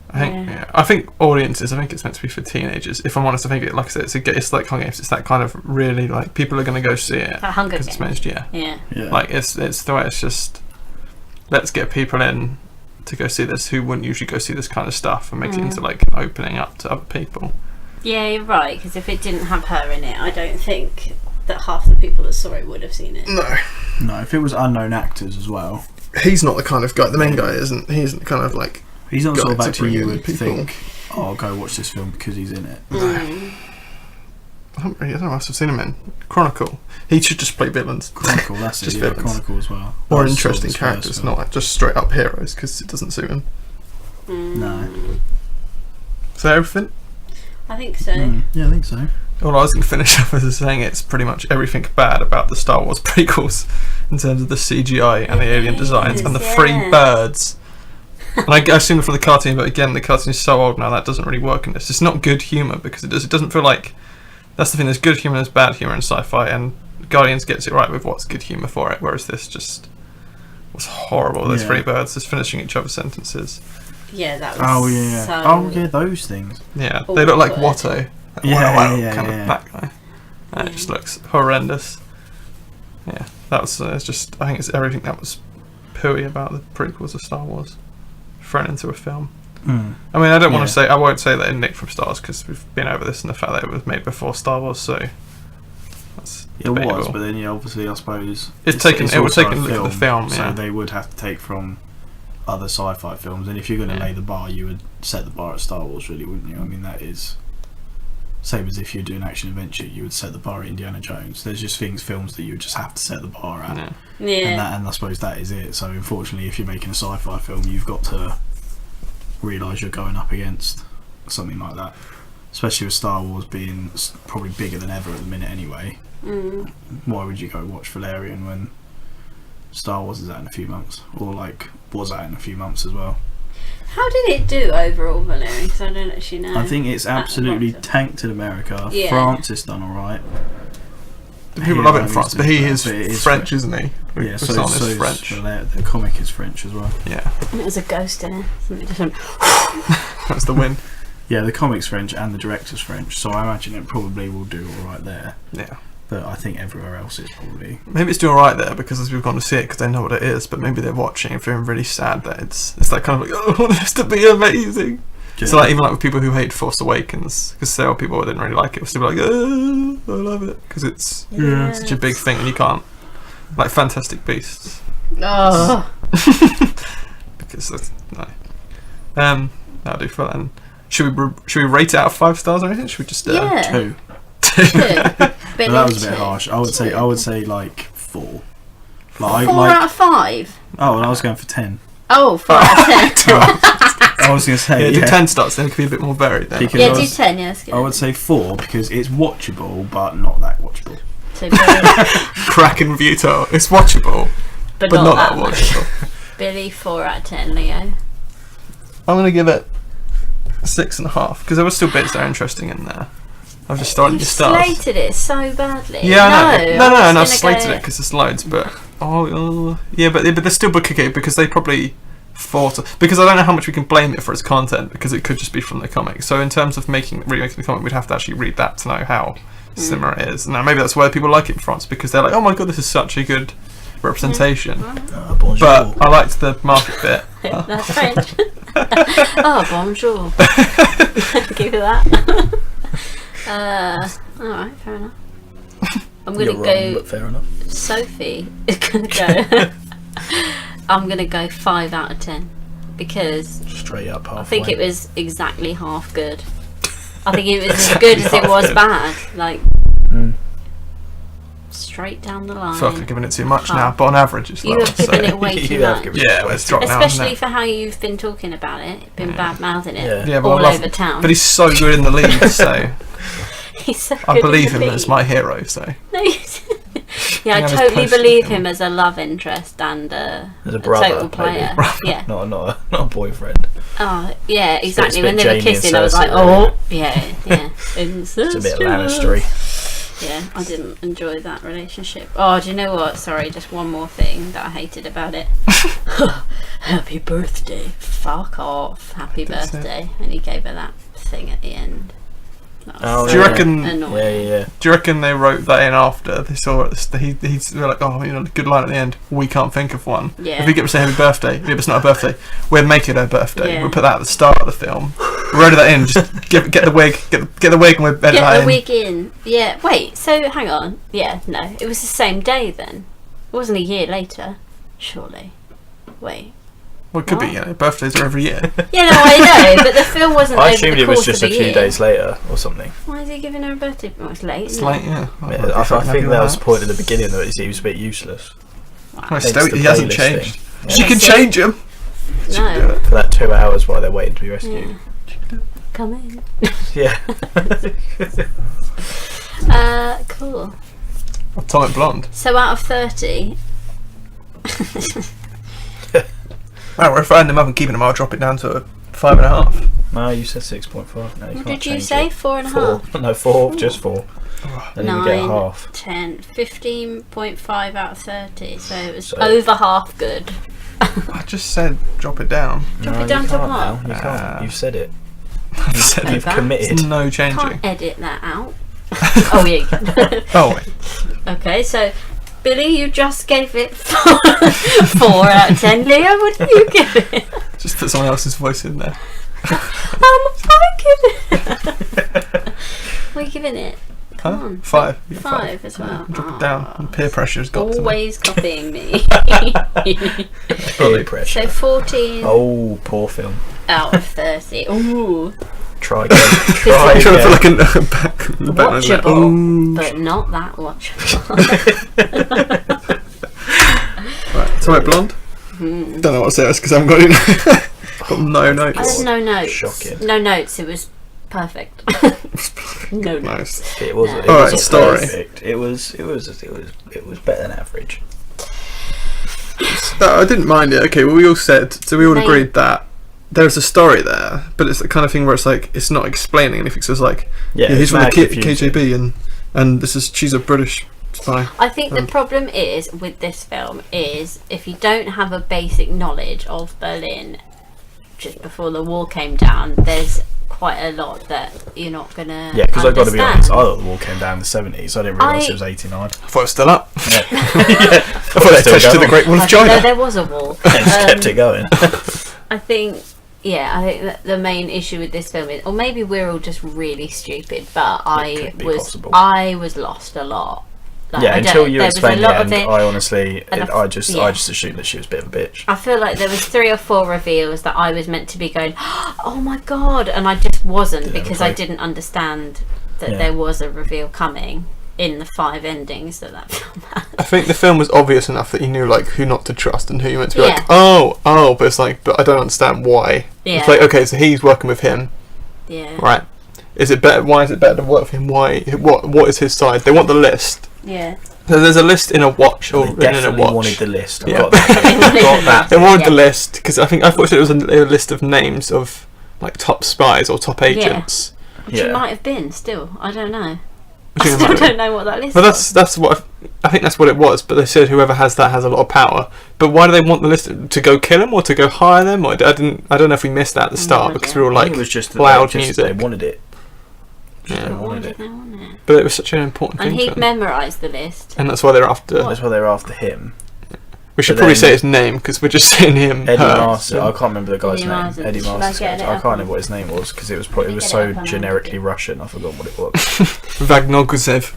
Speaker 1: I think audiences. I think it's meant to be for teenagers. If I'm honest, I think like I said, it's like Hunger Games. It's that kind of really like people are going to go see it
Speaker 3: because
Speaker 1: it's managed.
Speaker 3: Yeah.
Speaker 1: Like it's the way. It's just let's get people in to go see this who wouldn't usually go see this kind of stuff and make it into like opening up to other people. Yeah,
Speaker 3: you're right. Because if it didn't have her in it, I don't think that half the people that saw it would have seen it.
Speaker 2: No, if it was unknown actors as well.
Speaker 1: He's not the kind of guy. The main guy isn't. He isn't kind of like.
Speaker 2: He's not sort of actor you would think, oh, I'll go watch this film because he's in it.
Speaker 1: I don't know what else I've seen him in. Chronicle. He should just play villains.
Speaker 2: Chronicle, that's
Speaker 1: Just
Speaker 2: it. Yeah,
Speaker 1: villains.
Speaker 2: Chronicle as well.
Speaker 1: Or
Speaker 2: I
Speaker 1: interesting
Speaker 2: saw this
Speaker 1: characters,
Speaker 2: first
Speaker 1: not
Speaker 2: film.
Speaker 1: like just straight up heroes, because it doesn't suit him.
Speaker 2: No.
Speaker 1: Is that everything?
Speaker 3: I think so.
Speaker 2: Yeah, I think so.
Speaker 1: All I was going to finish up with is saying it's pretty much everything bad about the Star Wars prequels in terms of the CGI and the alien designs and the free birds. And I've seen it for the cartoon, but again, the cartoon is so old now that doesn't really work in this. It's not good humour because it doesn't feel like... That's the thing, there's good humour and there's bad humour in sci-fi, and Guardians gets it right with what's good humour for it, whereas this just was horrible. Those free birds just finishing each other's sentences.
Speaker 3: Yeah, that was
Speaker 2: those things.
Speaker 1: Yeah, they look like Watto.
Speaker 2: Yeah,
Speaker 1: Kind of that guy. And it just looks horrendous. Yeah, that was it's just... I think it's everything that was pooey about the prequels of Star Wars thrown into a film. I mean, I don't want to say... I won't say that it nicked from Star Wars, because we've been over this and the fact that it was made before Star Wars, so... That's debatable.
Speaker 2: It was, but then obviously I suppose...
Speaker 1: It was taken a look at the film,
Speaker 2: so they would have to take from other sci-fi films, and if you're going to lay the bar, you would set the bar at Star Wars, really, wouldn't you? I mean, that is... Same as if you're doing action-adventure, you would set the bar at Indiana Jones. There's just films that you would just have to set the bar at.
Speaker 3: Yeah.
Speaker 2: And I suppose that is it. So unfortunately, if you're making a sci-fi film, you've got to realise you're going up against something like that. Especially with Star Wars being probably bigger than ever at the minute anyway. Why would you go watch Valerian when Star Wars is out in a few months? Or was out in a few months as well.
Speaker 3: How did it do overall, Valerian? Because I don't actually know.
Speaker 2: I think it's absolutely tanked in America.
Speaker 3: Yeah.
Speaker 2: France has done alright.
Speaker 1: People love it in France, but he is French, isn't he?
Speaker 2: Yeah,
Speaker 1: so is French.
Speaker 2: The comic is French as well.
Speaker 1: Yeah.
Speaker 3: And it was a ghost in it. Something different.
Speaker 1: That's the win.
Speaker 2: Yeah, the comic's French and the director's French, so I imagine it probably will do alright there.
Speaker 1: Yeah.
Speaker 2: But I think everywhere else is probably...
Speaker 1: Maybe it's doing alright there because as we've gone to see it because they know what it is, but maybe they're watching and feeling really sad that it's that kind of like, oh, I want this to be amazing. Yeah. So even with people who hate Force Awakens, because there are people who didn't really like it, will still be like, oh, I love it, because it's such a big thing and you can't... Like Fantastic Beasts.
Speaker 3: Oh.
Speaker 1: Because that's... No. That'll do for that. Should we rate it out of 5 stars or anything? Should we just...
Speaker 2: 2.
Speaker 3: But
Speaker 2: that was a bit harsh. I would say like 4.
Speaker 3: 4 out of 5?
Speaker 2: Oh, well, I was going for 10.
Speaker 3: Oh, 4 out of 10.
Speaker 2: I was going to say...
Speaker 1: do 10 stars, then it could be a bit more varied then.
Speaker 3: Yeah, do 10, yeah, that's good.
Speaker 2: I would say 4 because it's watchable, but not that watchable.
Speaker 3: So
Speaker 1: Cracking view to it's watchable,
Speaker 3: but
Speaker 1: not
Speaker 3: that
Speaker 1: that watchable.
Speaker 3: Billy, 4 out of 10, Leo.
Speaker 1: I'm going to give it 6.5 because there were still bits that are interesting in there. I've just started
Speaker 3: You
Speaker 1: to start.
Speaker 3: slated it so badly.
Speaker 1: Yeah, no,
Speaker 3: I
Speaker 1: I've slated it because there's loads, but yeah, but they're still okay because they probably thought because I don't know how much we can blame it for its content because it could just be from the comic. So in terms of remaking the comic, we'd have to actually read that to know how similar it is. Now maybe that's why people like it in France because they're like, oh my god, this is such a good representation. But I liked the market bit.
Speaker 3: That's French. Oh, bonjour. Give it that. Alright, fair enough. I'm gonna go.
Speaker 2: But fair enough.
Speaker 3: Sophie is gonna go. I'm gonna go 5 out of 10 because
Speaker 2: straight up halfway.
Speaker 3: I think it was exactly half good. I think it was as good as it was bad. Like straight down the line.
Speaker 1: I feel like I've given it too much now, but on average it's
Speaker 3: you have given it way too much.
Speaker 1: Yeah, it's dropped now.
Speaker 3: Especially for how you've been talking about it, been bad mouthing it
Speaker 1: but
Speaker 3: all over town.
Speaker 1: But he's so good in the lead, so
Speaker 3: he's so good
Speaker 1: I believe
Speaker 3: in the
Speaker 1: him as my hero. So
Speaker 3: yeah, I totally believe him as a love interest and
Speaker 2: as a brother,
Speaker 3: total player. Yeah,
Speaker 2: not a boyfriend.
Speaker 3: Oh yeah, exactly. When they
Speaker 2: Jamie
Speaker 3: were kissing, I was like, yeah. It's
Speaker 2: a bit Lannistery.
Speaker 3: Yeah, I didn't enjoy that relationship. Oh, do you know what? Sorry, just one more thing that I hated about it. Happy birthday. Fuck off. Happy birthday. And he gave her that thing at the end.
Speaker 1: Do you reckon?
Speaker 3: Annoying.
Speaker 2: Yeah.
Speaker 1: Do you reckon they wrote that in after they saw it? They're like, oh, good line at the end. We can't think of one.
Speaker 3: Yeah.
Speaker 1: If we get to say happy birthday, if it's not a birthday, we'll make it her birthday.
Speaker 3: Yeah.
Speaker 1: We'll put that at the start of the film. We wrote that in. Just get the wig, get the wig, and we'll edit that in.
Speaker 3: Get the wig in. Yeah. Wait. So hang on. Yeah. No. It was the same day then. It wasn't a year later. Surely. Wait.
Speaker 1: Well, it could be, birthdays are every year.
Speaker 3: Yeah, no, I know, but the film wasn't
Speaker 2: I
Speaker 3: over
Speaker 2: assumed
Speaker 3: the
Speaker 2: it was
Speaker 3: course
Speaker 2: just
Speaker 3: of
Speaker 2: a
Speaker 3: a
Speaker 2: few
Speaker 3: year.
Speaker 2: days later or something.
Speaker 3: Why is he giving her a birthday? Well, it's late,
Speaker 1: It's
Speaker 3: isn't
Speaker 1: late,
Speaker 3: it?
Speaker 1: yeah.
Speaker 2: I think that was the point at the beginning that he was a bit useless.
Speaker 1: Well, still, he hasn't changed.
Speaker 2: Yeah.
Speaker 1: She can change him.
Speaker 3: No.
Speaker 2: For that 2 hours while they're waiting to be rescued.
Speaker 3: Yeah. Come in.
Speaker 2: Yeah.
Speaker 3: Cool.
Speaker 1: Atomic Blonde.
Speaker 3: So out of 30...
Speaker 1: Well, we're finding them up and keeping them. I'll drop it down to a 5.5.
Speaker 2: No, you said 6.5. No, you
Speaker 3: What
Speaker 2: can't
Speaker 3: did you
Speaker 2: change
Speaker 3: say?
Speaker 2: it.
Speaker 3: 4.5?
Speaker 2: No, 4. Just 4. Then you get
Speaker 3: 9,
Speaker 2: half.
Speaker 3: 10, 15.5 out of 30. So it was
Speaker 2: So-
Speaker 3: over half good.
Speaker 1: I just said drop it down.
Speaker 3: Drop
Speaker 2: No,
Speaker 3: it down
Speaker 2: you
Speaker 3: to
Speaker 2: can't
Speaker 3: what?
Speaker 2: now. You can't. You've said it.
Speaker 1: I've said
Speaker 3: Okay.
Speaker 2: You've
Speaker 3: that.
Speaker 2: committed.
Speaker 1: no changing.
Speaker 3: Can't edit that out. Oh, yeah, you can.
Speaker 1: Oh, wait.
Speaker 3: Okay, so Billy, you just gave it 4 out of 10. Leo, what do you give it?
Speaker 1: Just put someone else's voice in there.
Speaker 3: I give it. What are you giving it? Come on.
Speaker 1: 5. Yeah,
Speaker 3: 5 as well.
Speaker 1: Drop it down. And peer pressure's got to me.
Speaker 3: Always copying me.
Speaker 2: Peer pressure.
Speaker 3: So 14
Speaker 2: Oh, poor film.
Speaker 3: out of 30. Ooh.
Speaker 2: Try again.
Speaker 1: I'm
Speaker 2: Try
Speaker 1: trying to feel
Speaker 2: again.
Speaker 1: like a back.
Speaker 3: Watchable, but not that watchable.
Speaker 1: Right, Atomic Blonde. Don't know what to say because I haven't got any. Got no notes.
Speaker 3: I had no notes.
Speaker 2: Shocking.
Speaker 3: No notes. It was perfect. No notes.
Speaker 1: Nice.
Speaker 2: It was.
Speaker 3: No.
Speaker 2: It
Speaker 1: Alright,
Speaker 2: was
Speaker 1: story.
Speaker 2: perfect. It was better than average.
Speaker 1: I didn't mind it. Okay, well, we all said, so we all
Speaker 3: Mate.
Speaker 1: agreed that there's a story there, but it's the kind of thing where it's like it's not explaining anything. So it's like,
Speaker 2: Yeah,
Speaker 1: he's
Speaker 2: it's
Speaker 1: from the
Speaker 2: mad confusing.
Speaker 1: KGB, and she's a British spy.
Speaker 3: I think the problem is with this film is if you don't have a basic knowledge of Berlin just before the wall came down, there's quite a lot that you're not gonna.
Speaker 2: Yeah, because I've got to be honest. I
Speaker 3: understand.
Speaker 2: thought the wall came down in the 70s. I didn't realise it was 89.
Speaker 1: I thought it was still up.
Speaker 2: Yeah.
Speaker 1: I thought they touched to the Great Wall of
Speaker 3: No,
Speaker 1: China.
Speaker 3: there was a wall.
Speaker 2: Just kept it going.
Speaker 3: I think that the main issue with this film is, or maybe we're all just really stupid, but
Speaker 2: could be possible.
Speaker 3: I was lost a lot. Like,
Speaker 2: Yeah,
Speaker 3: I
Speaker 2: until
Speaker 3: don't-
Speaker 2: you
Speaker 3: there was a
Speaker 2: explained
Speaker 3: lot
Speaker 2: it,
Speaker 3: of
Speaker 2: and I honestly,
Speaker 3: and
Speaker 2: I just
Speaker 3: yeah.
Speaker 2: assumed that she was a bit of a bitch.
Speaker 3: I feel like there was 3 or 4 reveals that I was meant to be going, oh my god, and I just wasn't
Speaker 2: Didn't
Speaker 3: because
Speaker 2: have a
Speaker 3: I
Speaker 2: clue.
Speaker 3: didn't understand that
Speaker 2: Yeah.
Speaker 3: there was a reveal coming in the 5 endings that film had.
Speaker 1: I think the film was obvious enough that you knew like who not to trust and who you meant to be like,
Speaker 3: Yeah.
Speaker 1: oh, but it's like, but I don't understand why.
Speaker 3: Yeah.
Speaker 1: It's like, okay, so he's working with him,
Speaker 3: Yeah.
Speaker 1: right? Is it better? Why is it better to work with him? Why? What is his side? They want the list.
Speaker 3: Yeah.
Speaker 1: So there's a list in a watch or
Speaker 2: They
Speaker 1: in a
Speaker 2: definitely
Speaker 1: watch.
Speaker 2: wanted the list. I
Speaker 1: Yeah.
Speaker 2: got that. Got that.
Speaker 1: They wanted
Speaker 3: Yeah.
Speaker 1: the list because I thought it was a list of names of like top spies or top agents.
Speaker 3: Which
Speaker 2: Yeah.
Speaker 3: it might have been still. I don't know.
Speaker 1: I
Speaker 3: I
Speaker 1: think it
Speaker 3: still
Speaker 1: might be.
Speaker 3: don't know what that list
Speaker 1: But
Speaker 3: was.
Speaker 1: that's what I think that's what it was. But they said whoever has that has a lot of power. But why do they want the list to go kill him or to go hire them? Or I don't know if we missed that at the start because we were all
Speaker 2: I
Speaker 1: like
Speaker 2: think it was just that
Speaker 1: loud
Speaker 2: they
Speaker 1: music.
Speaker 2: wanted it.
Speaker 1: Yeah.
Speaker 2: They
Speaker 3: Why
Speaker 2: wanted
Speaker 3: did
Speaker 2: it.
Speaker 3: they want it?
Speaker 1: But it was such an important
Speaker 3: And
Speaker 1: thing.
Speaker 3: he'd
Speaker 1: to them.
Speaker 3: memorised the list.
Speaker 1: And that's why they're after.
Speaker 2: That's why they were after him.
Speaker 1: We should
Speaker 2: but
Speaker 1: probably
Speaker 2: then-
Speaker 1: say his name because we're just saying him.
Speaker 2: Eddie
Speaker 1: her.
Speaker 2: Master. I can't remember the guy's
Speaker 3: Eddie
Speaker 2: name.
Speaker 3: Marsden.
Speaker 2: Eddie
Speaker 3: Should I
Speaker 2: Master's
Speaker 3: get
Speaker 2: character.
Speaker 3: it
Speaker 2: I
Speaker 3: up
Speaker 2: can't
Speaker 3: on-
Speaker 2: remember what his name was because it was
Speaker 3: Let me
Speaker 2: it was
Speaker 3: get
Speaker 2: so
Speaker 3: it up on
Speaker 2: generically
Speaker 3: IMDb.
Speaker 2: Russian. I forgot what it was.
Speaker 1: Vagnoguzev.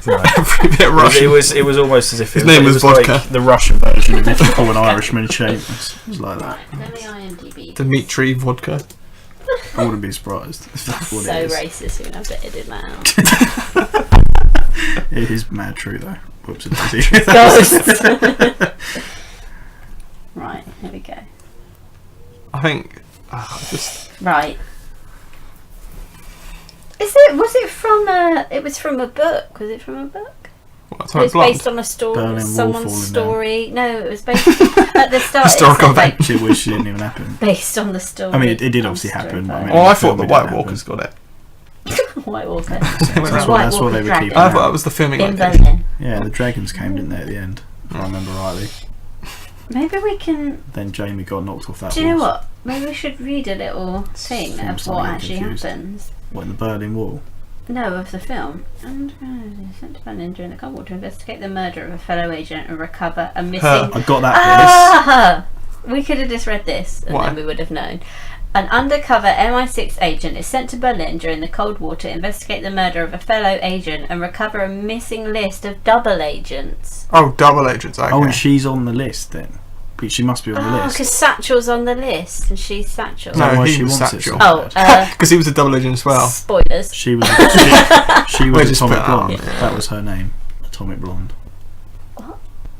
Speaker 2: Right.
Speaker 1: Every bit
Speaker 2: It
Speaker 1: Russian.
Speaker 2: was almost as if
Speaker 1: His
Speaker 2: it
Speaker 1: name
Speaker 2: it
Speaker 1: was vodka.
Speaker 2: like the Russian version of if you call an Irishman Seamus. It was like that.
Speaker 3: Let me IMDb.
Speaker 1: Dmitry Vodka.
Speaker 2: I wouldn't be surprised if that's what
Speaker 3: So
Speaker 2: it is.
Speaker 3: racist, you're going to have to edit that out.
Speaker 2: It is mad true though. Whoops, it's
Speaker 3: Ghosts! Right, here we go.
Speaker 1: I think. Just
Speaker 3: Right. Was it from a... It was from a book. Was it from a book?
Speaker 1: what,
Speaker 3: It
Speaker 1: Atomic
Speaker 3: was
Speaker 1: Blonde.
Speaker 3: based on a story,
Speaker 2: Berlin Wall
Speaker 3: someone's
Speaker 2: falling
Speaker 3: story. No, it was based at the start.
Speaker 1: Historical
Speaker 3: it said, like,
Speaker 2: Shit, which didn't even happen.
Speaker 3: based on the story.
Speaker 2: I mean, it did
Speaker 3: of
Speaker 2: obviously
Speaker 3: story
Speaker 2: happen, but I
Speaker 3: by-
Speaker 2: mean-
Speaker 1: Oh, I
Speaker 2: the
Speaker 1: thought
Speaker 2: film
Speaker 1: the
Speaker 2: did
Speaker 1: White
Speaker 2: happen.
Speaker 1: Walkers got it.
Speaker 3: White Walker.
Speaker 2: That's
Speaker 3: White
Speaker 2: what they
Speaker 3: Walker
Speaker 2: were
Speaker 3: dragon.
Speaker 2: keeping.
Speaker 1: I thought that was the filming
Speaker 3: In
Speaker 1: location.
Speaker 3: Berlin.
Speaker 2: Yeah, the dragons came, didn't they, at the end? If I remember rightly.
Speaker 3: Maybe we can...
Speaker 2: Then Jamie got knocked off that
Speaker 3: Do you know
Speaker 2: horse.
Speaker 3: what? Maybe we should read a little thing
Speaker 2: Seems
Speaker 3: of
Speaker 2: something
Speaker 3: what
Speaker 2: I'm
Speaker 3: actually
Speaker 2: confused.
Speaker 3: happens.
Speaker 2: What, in the Berlin Wall?
Speaker 3: No, of the film. And sent to Berlin during the Cold War to investigate the murder of a fellow agent and recover a missing...
Speaker 2: I got that
Speaker 3: Ah! We could have just read this and
Speaker 1: Why?
Speaker 3: then we would have known. An undercover MI6 agent is sent to Berlin during the Cold War to investigate the murder of a fellow agent and recover a missing list of double agents.
Speaker 1: Oh, double agents. Okay.
Speaker 2: Oh, and she's on the list then. But she must be on the
Speaker 3: Oh,
Speaker 2: list.
Speaker 3: because Satchel's on the list, and she's Satchel.
Speaker 2: Is that
Speaker 1: No,
Speaker 2: why
Speaker 1: he
Speaker 2: she
Speaker 1: was
Speaker 2: wants it
Speaker 1: Satchel.
Speaker 2: so bad?
Speaker 1: Because he was a double agent as well.
Speaker 3: Spoilers.
Speaker 2: She was
Speaker 1: We'll
Speaker 2: Atomic
Speaker 1: just put that
Speaker 2: Blonde.
Speaker 1: on.
Speaker 2: That was her name. Atomic Blonde.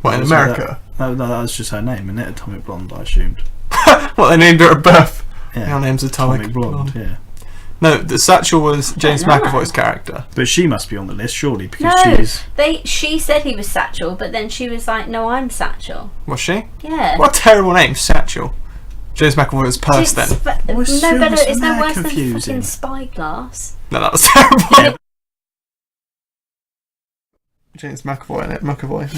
Speaker 1: What, in
Speaker 2: Was
Speaker 1: America?
Speaker 2: No, that was just her name, isn't it? Atomic Blonde, I assumed.
Speaker 1: What, they named her at birth?
Speaker 2: Yeah.
Speaker 1: Her name's Atomic
Speaker 2: Blonde, yeah.
Speaker 1: No, the Satchel was James
Speaker 3: know that.
Speaker 1: McAvoy's character.
Speaker 2: But she must be on the list, surely, because
Speaker 3: No,
Speaker 2: she's...
Speaker 3: she said he was Satchel, but then she was like, "No, I'm Satchel."
Speaker 1: Was she?
Speaker 3: Yeah.
Speaker 1: What a terrible name, Satchel. James McAvoy was purse then.
Speaker 2: Well,
Speaker 3: No
Speaker 2: so
Speaker 3: better.
Speaker 2: was
Speaker 3: It's no
Speaker 2: mad
Speaker 3: worse
Speaker 2: confusing.
Speaker 3: than fucking Spyglass.
Speaker 1: No, that was terrible. James McAvoy in it. McAvoy.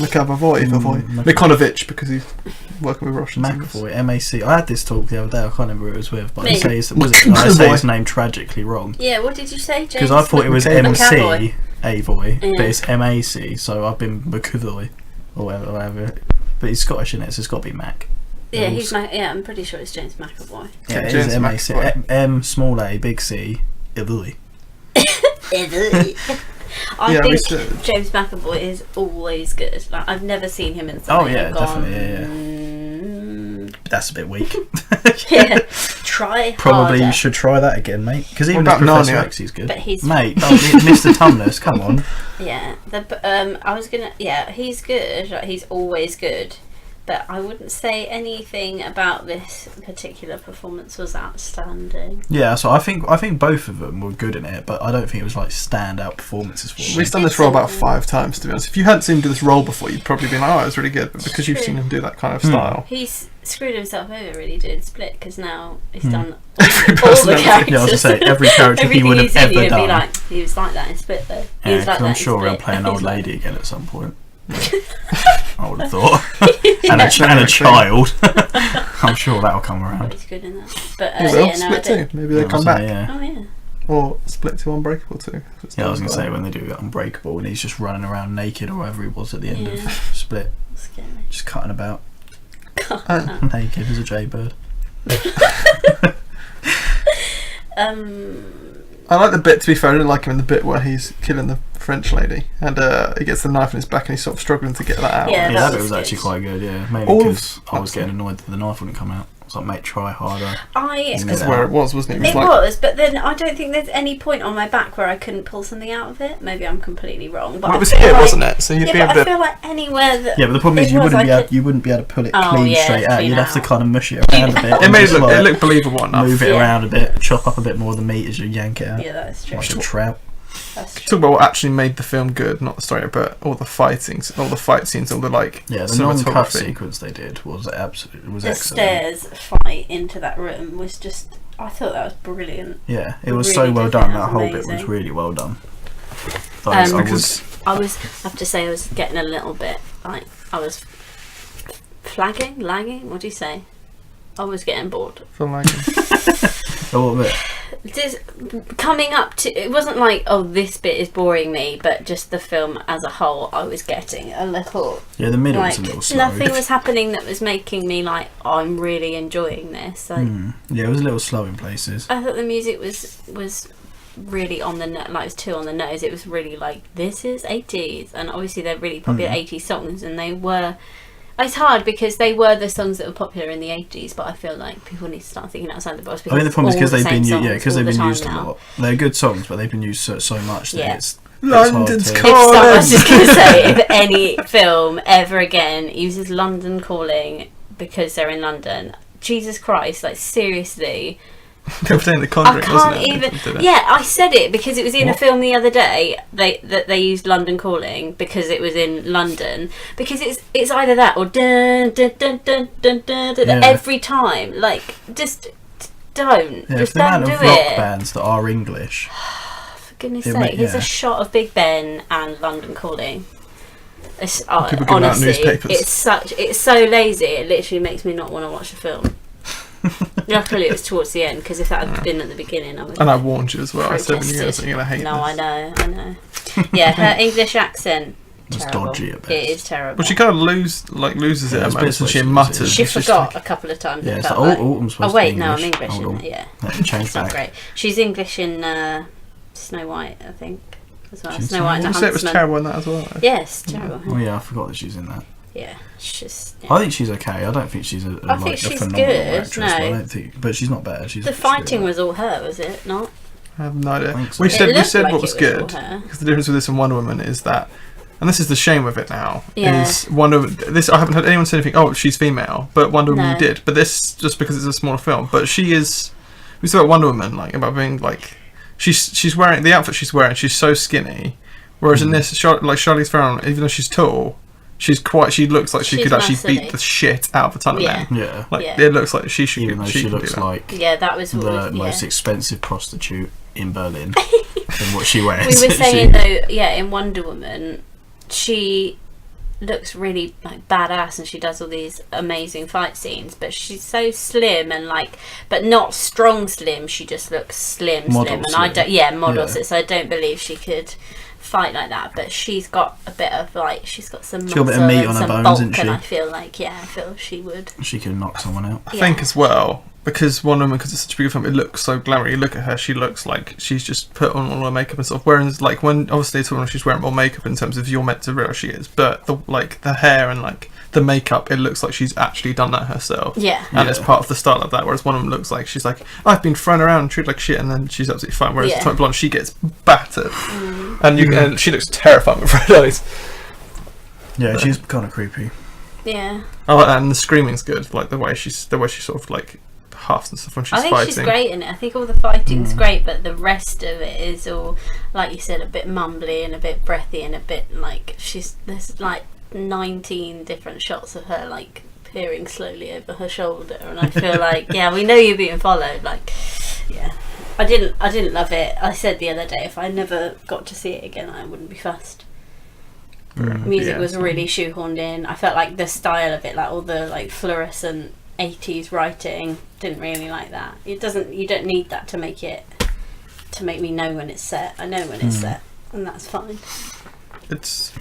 Speaker 1: McConovich, because he's working with Russians.
Speaker 2: McAvoy, M-A-C. I had this talk the other day, I can't remember who it was with, but
Speaker 3: Me.
Speaker 2: I say his name tragically wrong.
Speaker 3: Yeah. What did you say, James?
Speaker 2: Because I thought it was
Speaker 3: McAvoy.
Speaker 2: MC, Avoy,
Speaker 3: Yeah.
Speaker 2: but it's M-A-C, so I've been McAvoy, or whatever. But he's Scottish, isn't it? So it's got to be Mac.
Speaker 3: Yeah, I'm pretty sure it's James McAvoy.
Speaker 2: Yeah, it
Speaker 1: James
Speaker 2: is M-A-C.
Speaker 1: McAvoy.
Speaker 2: M, small a, big C, Avoy.
Speaker 3: I
Speaker 1: Yeah,
Speaker 3: think James McAvoy is always good. Like, I've never seen him in something.
Speaker 2: Oh, yeah,
Speaker 3: and gone,
Speaker 2: definitely, That's a bit weak.
Speaker 3: yeah. Try
Speaker 2: Probably
Speaker 3: harder.
Speaker 2: you should try that again, mate. Because even
Speaker 1: What
Speaker 2: if
Speaker 1: about
Speaker 2: Professor
Speaker 1: Narnia?
Speaker 2: X, he's good.
Speaker 3: But he's
Speaker 2: Mate, Mr. Tumnus, come on.
Speaker 3: Yeah, I was gonna. Yeah, he's good. Like, he's always good. But I wouldn't say anything about this particular performance was outstanding.
Speaker 2: Yeah, so I think both of them were good in it, but I don't think it was like standout performances for them.
Speaker 1: We've done this role about 5 times, to be honest. If you hadn't seen him do this role before, you'd probably be like, oh, it was really good. But because you've seen him do that kind of style.
Speaker 3: He's screwed himself over, really did Split, because now he's done
Speaker 1: Every
Speaker 3: all the
Speaker 1: personality.
Speaker 3: characters.
Speaker 2: Yeah, I was going to say, every character he
Speaker 3: Everything
Speaker 2: would have
Speaker 3: he's in,
Speaker 2: ever
Speaker 3: you'd
Speaker 2: done.
Speaker 3: be like, he was like that in Split, though. He
Speaker 2: Yeah,
Speaker 3: was like
Speaker 2: 'cause I'm
Speaker 3: that
Speaker 2: sure
Speaker 3: in
Speaker 2: he'll
Speaker 3: Split.
Speaker 2: play an
Speaker 3: He's
Speaker 2: old
Speaker 3: like-
Speaker 2: lady again at some point. I would have thought. and a child. I'm sure that'll come around.
Speaker 3: He's good in that. But
Speaker 1: He will.
Speaker 3: yeah, no, I
Speaker 1: Split
Speaker 3: don't.
Speaker 1: 2. Maybe they
Speaker 2: Yeah,
Speaker 1: come
Speaker 2: so,
Speaker 1: back.
Speaker 2: Yeah.
Speaker 3: Oh yeah.
Speaker 1: Or Split 2 Unbreakable 2.
Speaker 2: Yeah, I was going to say when they do Unbreakable and he's just running around naked or whatever he was at the end
Speaker 3: Yeah.
Speaker 2: of Split,
Speaker 3: Scary.
Speaker 2: just cutting about
Speaker 1: Uh,
Speaker 2: naked as a jaybird.
Speaker 1: I like the bit, to be fair, I didn't like him in the bit where he's killing the French lady and he gets the knife in his back and he's sort of struggling to get that out.
Speaker 3: Yeah.
Speaker 2: Yeah,
Speaker 3: that
Speaker 2: that bit
Speaker 3: was
Speaker 2: was
Speaker 3: good.
Speaker 2: actually quite good, yeah. Mainly
Speaker 1: All
Speaker 2: because
Speaker 1: of-
Speaker 2: I was getting annoyed that the knife wouldn't come out. I was like, mate, try harder.
Speaker 1: That's where it was, wasn't it?
Speaker 3: It
Speaker 1: like,
Speaker 3: was, but then I don't think there's any point on my back where I couldn't pull something out of it. Maybe I'm completely wrong. But
Speaker 1: Well, it
Speaker 3: I
Speaker 1: was
Speaker 3: feel
Speaker 1: here,
Speaker 3: like,
Speaker 1: wasn't it? So you'd
Speaker 3: Yeah,
Speaker 1: be
Speaker 3: but
Speaker 1: able
Speaker 3: I
Speaker 1: to.
Speaker 3: feel like anywhere that.
Speaker 2: Yeah, but the problem is
Speaker 3: it was, I could-
Speaker 2: you wouldn't be able to pull it
Speaker 3: Oh,
Speaker 2: clean
Speaker 3: yeah,
Speaker 2: straight out.
Speaker 3: clean
Speaker 2: You'd have to
Speaker 3: out.
Speaker 2: kind of mush it around a bit.
Speaker 1: It
Speaker 2: and
Speaker 1: made
Speaker 2: just,
Speaker 1: it
Speaker 2: like,
Speaker 1: look believable enough.
Speaker 2: move it
Speaker 3: Yeah.
Speaker 2: around a bit, chop up a bit more of the meat as you yank it out.
Speaker 3: Yeah, that's true.
Speaker 2: Like a trout.
Speaker 3: That's true.
Speaker 1: Talk about what actually made the film good, not the story, but all the fighting, all the fight scenes, all the
Speaker 2: Yeah, the non-cut
Speaker 1: cinematography.
Speaker 2: sequence they did was absolutely
Speaker 3: The
Speaker 2: excellent.
Speaker 3: stairs fight into that room was just. I thought that was brilliant.
Speaker 2: Yeah, it was
Speaker 3: Really
Speaker 2: so well
Speaker 3: did
Speaker 2: done.
Speaker 3: think
Speaker 2: That
Speaker 3: that
Speaker 2: whole
Speaker 3: was
Speaker 2: bit was
Speaker 3: amazing.
Speaker 2: really well done. Like, I
Speaker 1: Because
Speaker 3: I have to say, I was getting a little bit like I was lagging. What do you say? I was getting bored.
Speaker 1: feel like
Speaker 2: a little bit.
Speaker 3: Just coming up to it wasn't like, oh, this bit is boring me, but just the film as a whole, I was getting a little
Speaker 2: Yeah, the middle
Speaker 3: like
Speaker 2: was a little slow.
Speaker 3: nothing was happening that was making me like, oh, I'm really enjoying this. Like,
Speaker 2: Yeah, it was a little slow in places.
Speaker 3: I thought the music was really on the like it was too on the nose. It was really like, this is 80s, and obviously they're really popular 80s songs, and they were. It's hard because they were the songs that were popular in the 80s, but I feel like people need to start thinking outside the box.
Speaker 2: I mean, the problem is because they've been
Speaker 3: because
Speaker 2: they've been used a lot. They're good songs, but they've been used so much that
Speaker 3: Yeah.
Speaker 2: it's
Speaker 1: London's
Speaker 2: hard to-
Speaker 1: calling.
Speaker 3: I was just going to say, if any film ever again uses London Calling because they're in London, Jesus Christ, like seriously,
Speaker 1: they were saying The
Speaker 3: I
Speaker 1: Conjuring, wasn't
Speaker 3: can't
Speaker 1: it?
Speaker 3: even.
Speaker 1: People did it.
Speaker 3: Yeah, I said it because it was in
Speaker 2: What?
Speaker 3: a film the other day. They used London Calling because it was in London. Because it's either that or dun dun dun dun dun dun, dun
Speaker 2: Yeah.
Speaker 3: every time. Like, just don't,
Speaker 2: Yeah,
Speaker 3: just
Speaker 2: the
Speaker 3: don't
Speaker 2: amount
Speaker 3: do
Speaker 2: of rock
Speaker 3: it.
Speaker 2: bands that are English.
Speaker 3: For goodness
Speaker 2: It
Speaker 3: sake,
Speaker 2: ma-
Speaker 3: here's
Speaker 2: yeah.
Speaker 3: a shot of Big Ben and London Calling. It's,
Speaker 1: People giving out
Speaker 3: honestly,
Speaker 1: newspapers.
Speaker 3: it's so lazy. It literally makes me not want to watch the film. Luckily, it was towards the end because if that had been at the beginning, I would.
Speaker 1: And I warned you as well. I said when you're
Speaker 3: protested.
Speaker 1: going to hate
Speaker 3: No,
Speaker 1: this.
Speaker 3: I know. Yeah, her English accent.
Speaker 2: It's
Speaker 3: Terrible.
Speaker 2: dodgy at best.
Speaker 3: It is terrible.
Speaker 1: Well, she kind of loses it
Speaker 2: Yeah,
Speaker 1: at
Speaker 2: it's
Speaker 1: moments when
Speaker 2: bits
Speaker 1: she
Speaker 2: where she
Speaker 1: mutters.
Speaker 2: loses
Speaker 3: She
Speaker 1: It's just
Speaker 3: forgot
Speaker 1: like-
Speaker 3: a couple of times.
Speaker 2: Yeah,
Speaker 3: it
Speaker 2: it's
Speaker 3: felt
Speaker 2: like,
Speaker 3: like.
Speaker 2: I'm supposed
Speaker 3: Oh wait,
Speaker 2: to be
Speaker 3: no, I'm
Speaker 2: English.
Speaker 3: English.
Speaker 2: Hold
Speaker 3: Isn't
Speaker 2: on.
Speaker 3: it? Yeah,
Speaker 2: Let me change
Speaker 3: it's not
Speaker 2: back.
Speaker 3: great. She's English in Snow White, I think, as well.
Speaker 2: She's
Speaker 3: Snow White and
Speaker 1: Did
Speaker 3: the
Speaker 1: you say it was
Speaker 3: Huntsman.
Speaker 1: terrible in that as well?
Speaker 3: Yes, terrible.
Speaker 2: Oh yeah, I forgot that she's in that.
Speaker 3: Yeah, it's just.
Speaker 2: I think she's okay. I don't think she's a
Speaker 3: she's
Speaker 2: phenomenal
Speaker 3: good,
Speaker 2: actress.
Speaker 3: no.
Speaker 2: I don't think, but she's not bad.
Speaker 3: The fighting was all her, was it not?
Speaker 1: I have no idea.
Speaker 2: I think so.
Speaker 1: We said
Speaker 3: like
Speaker 1: what was good, because the difference with this and Wonder Woman is that, and this is the shame with it now, is Wonder Woman. This I haven't heard anyone say anything. Oh, she's female, but Wonder Woman did. But this just because it's a smaller film. But she is. We said about Wonder Woman, like about being like, she's wearing the outfit she's wearing. She's so skinny, whereas in this, like Charlize Theron, even though she's tall. She looks like she could actually beat the shit out of a ton of men.
Speaker 2: Yeah.
Speaker 1: It looks like she should.
Speaker 2: Even though she looks like
Speaker 3: that was
Speaker 2: the most expensive prostitute in Berlin than what she wears.
Speaker 3: We were saying though, in Wonder Woman, she looks really like badass, and she does all these amazing fight scenes. But she's so slim and but not strong slim. She just looks slim, and I don't. Models it. So I don't believe she could fight like that, but she's got a bit of she's got some muscle,
Speaker 2: got a bit of meat on her bones,
Speaker 3: bulk,
Speaker 2: isn't she?
Speaker 3: and I feel she would.
Speaker 2: She could knock someone out.
Speaker 1: I think as well, because Wonder Woman, because it's such a big film, it looks so glamorous. You look at her, she looks like she's just put on all her makeup and stuff. Whereas when obviously she's wearing more makeup in terms of you're meant to realise she is, but the hair and the makeup, it looks like she's actually done that herself.
Speaker 3: Yeah.
Speaker 1: And it's part of the style of that. Whereas Wonder Woman looks like she's like, I've been thrown around and treated like shit, and then she's absolutely fine. Whereas Atomic Blonde, she gets battered, and she looks terrifying with red eyes.
Speaker 2: Yeah, she's kind of creepy.
Speaker 3: Yeah.
Speaker 1: I like that, and the screaming's good. Like the way she sort of huffs and stuff when she's fighting.
Speaker 3: I think she's great in it. I think all the fighting's great, but the rest of it is all, like you said, a bit mumbly and a bit breathy and a bit there's 19 different shots of her peering slowly over her shoulder, and I feel we know you're being followed. I didn't love it. I said the other day, if I never got to see it again, I wouldn't be fussed. Music was really shoehorned in. I felt like the style of it, all the fluorescent 80s writing, didn't really like that. You don't need that to make me know when it's set. I know when it's set, and that's fine.
Speaker 1: It's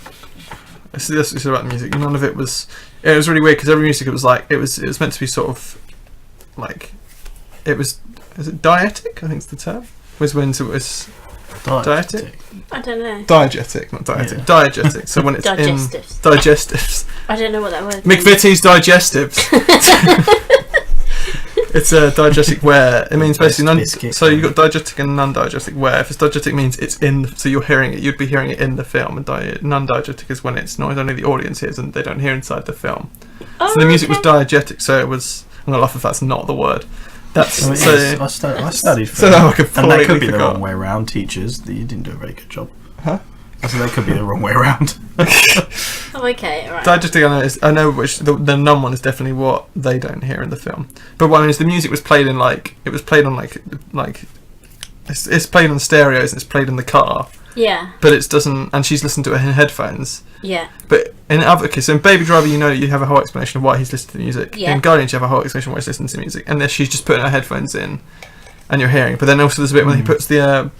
Speaker 1: about the music. None of it was. It was really weird because every music it was meant to be sort of it was. Is it diegetic? I think it's the term. Was when it was diegetic.
Speaker 3: I don't know.
Speaker 1: Diegetic, not diegetic. Yeah. Diegetic. So when it's
Speaker 3: digestives.
Speaker 1: Digestives.
Speaker 3: I don't know what that word means.
Speaker 1: McVitie's digestives. It's a diegetic where it means basically so you've got diegetic and non-diegetic where if it's diegetic means it's in, so you're hearing it, you'd be hearing it in the film, and non-diegetic is when it's not only the audience hears and they don't hear inside the film. So the music was diegetic, so it was. I'm gonna laugh if that's not the word. That's
Speaker 2: I studied film, and that could be the wrong way around. Teachers, you didn't do a very good job.
Speaker 1: Huh?
Speaker 2: I said that could be the wrong way around.
Speaker 3: Okay, right.
Speaker 1: Diegetic, I know which the non one is definitely what they don't hear in the film. But what I mean is the music was played in it was played on it's played on stereos and it's played in the car.
Speaker 3: Yeah.
Speaker 1: But it doesn't, and she's listened to it in headphones.
Speaker 3: Yeah.
Speaker 1: But in so in Baby Driver, you have a whole explanation of why he's listening to music.
Speaker 3: Yeah.
Speaker 1: In Guardians, you have a whole explanation of why he's listening to music, and then she's just putting her headphones in, and you're hearing. But then also there's a bit when he puts the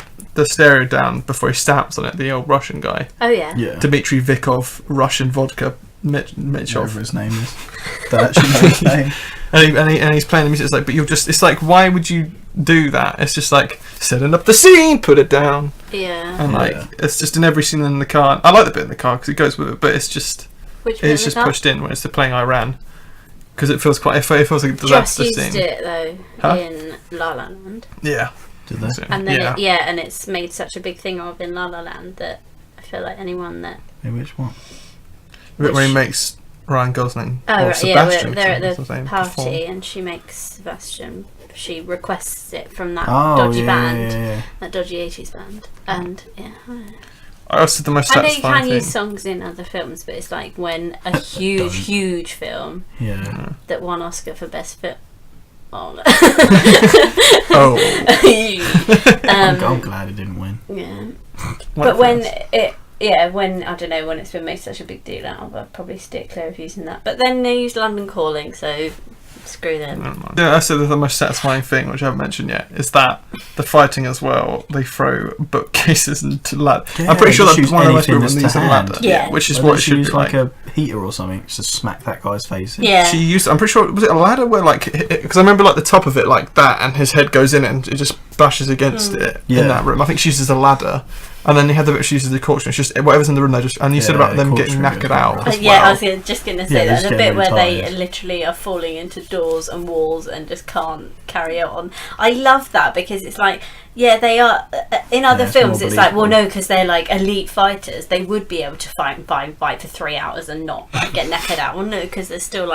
Speaker 1: stereo down before he stamps on it. The old Russian guy.
Speaker 3: Oh yeah.
Speaker 2: Yeah.
Speaker 1: Dmitry Vikov, Russian vodka, Mitchell.
Speaker 2: Whatever his name is. Don't actually know his name.
Speaker 1: And he's playing the music. It's but you're just. It's why would you do that? It's just setting up the scene, put it down.
Speaker 3: Yeah.
Speaker 1: And it's just in every scene in the car. I like the bit in the car because it goes with it, but it's just. It's just pushed in when it's playing Iran. Because it feels quite. It feels like that's the scene.
Speaker 3: Just used it though in La La Land.
Speaker 1: Yeah.
Speaker 2: Did they?
Speaker 3: And then and it's made such a big thing of in La La Land that I feel like anyone that.
Speaker 2: Which one?
Speaker 1: Where he makes Ryan Gosling.
Speaker 3: Oh,
Speaker 1: or Sebastian.
Speaker 3: They're at the party
Speaker 1: perform.
Speaker 3: and she makes Sebastian. She requests it from that dodgy band, that dodgy 80s band, and
Speaker 1: I also the most satisfying
Speaker 3: I know you can
Speaker 1: thing.
Speaker 3: use songs in other films, but it's when a huge film that won Oscar for best film. Oh no.
Speaker 2: I'm glad it didn't win.
Speaker 3: Yeah, but when I don't know, when it's been made such a big deal out of, I'd probably stick clear of using that. But then they used London Calling, so screw them.
Speaker 1: Yeah, I said the most satisfying thing, which I haven't mentioned yet, is that the fighting as well. They throw bookcases into ladder.
Speaker 2: Yeah,
Speaker 1: I'm pretty sure that's one of the most
Speaker 2: anything
Speaker 1: people
Speaker 2: that's
Speaker 1: use a
Speaker 2: to hand.
Speaker 1: ladder.
Speaker 3: Yeah.
Speaker 1: Which is what it should be
Speaker 2: like a heater or something to smack that guy's face in.
Speaker 3: Yeah.
Speaker 1: She used. I'm pretty sure was it a ladder where because I remember the top of it like that, and his head goes in it and it just bashes against it in that room. I think she uses a ladder. And then you had the bit she uses the caution. It's just whatever's in the room. They just, and you said about them getting knackered out. As
Speaker 3: yeah,
Speaker 1: well.
Speaker 3: I was just going to say
Speaker 2: Yeah,
Speaker 3: that.
Speaker 2: they're
Speaker 3: The bit
Speaker 2: getting
Speaker 3: where
Speaker 2: really
Speaker 3: they
Speaker 2: tired.
Speaker 3: literally are falling into doors and walls and just can't carry on. I love that because it's like, yeah, they are. In other
Speaker 2: it's
Speaker 3: films,
Speaker 2: more
Speaker 3: it's like, well,
Speaker 2: believable.
Speaker 3: no, because they're like elite fighters. They would be able to fight for 3 hours and not like, get knackered out. Well, no, because they're still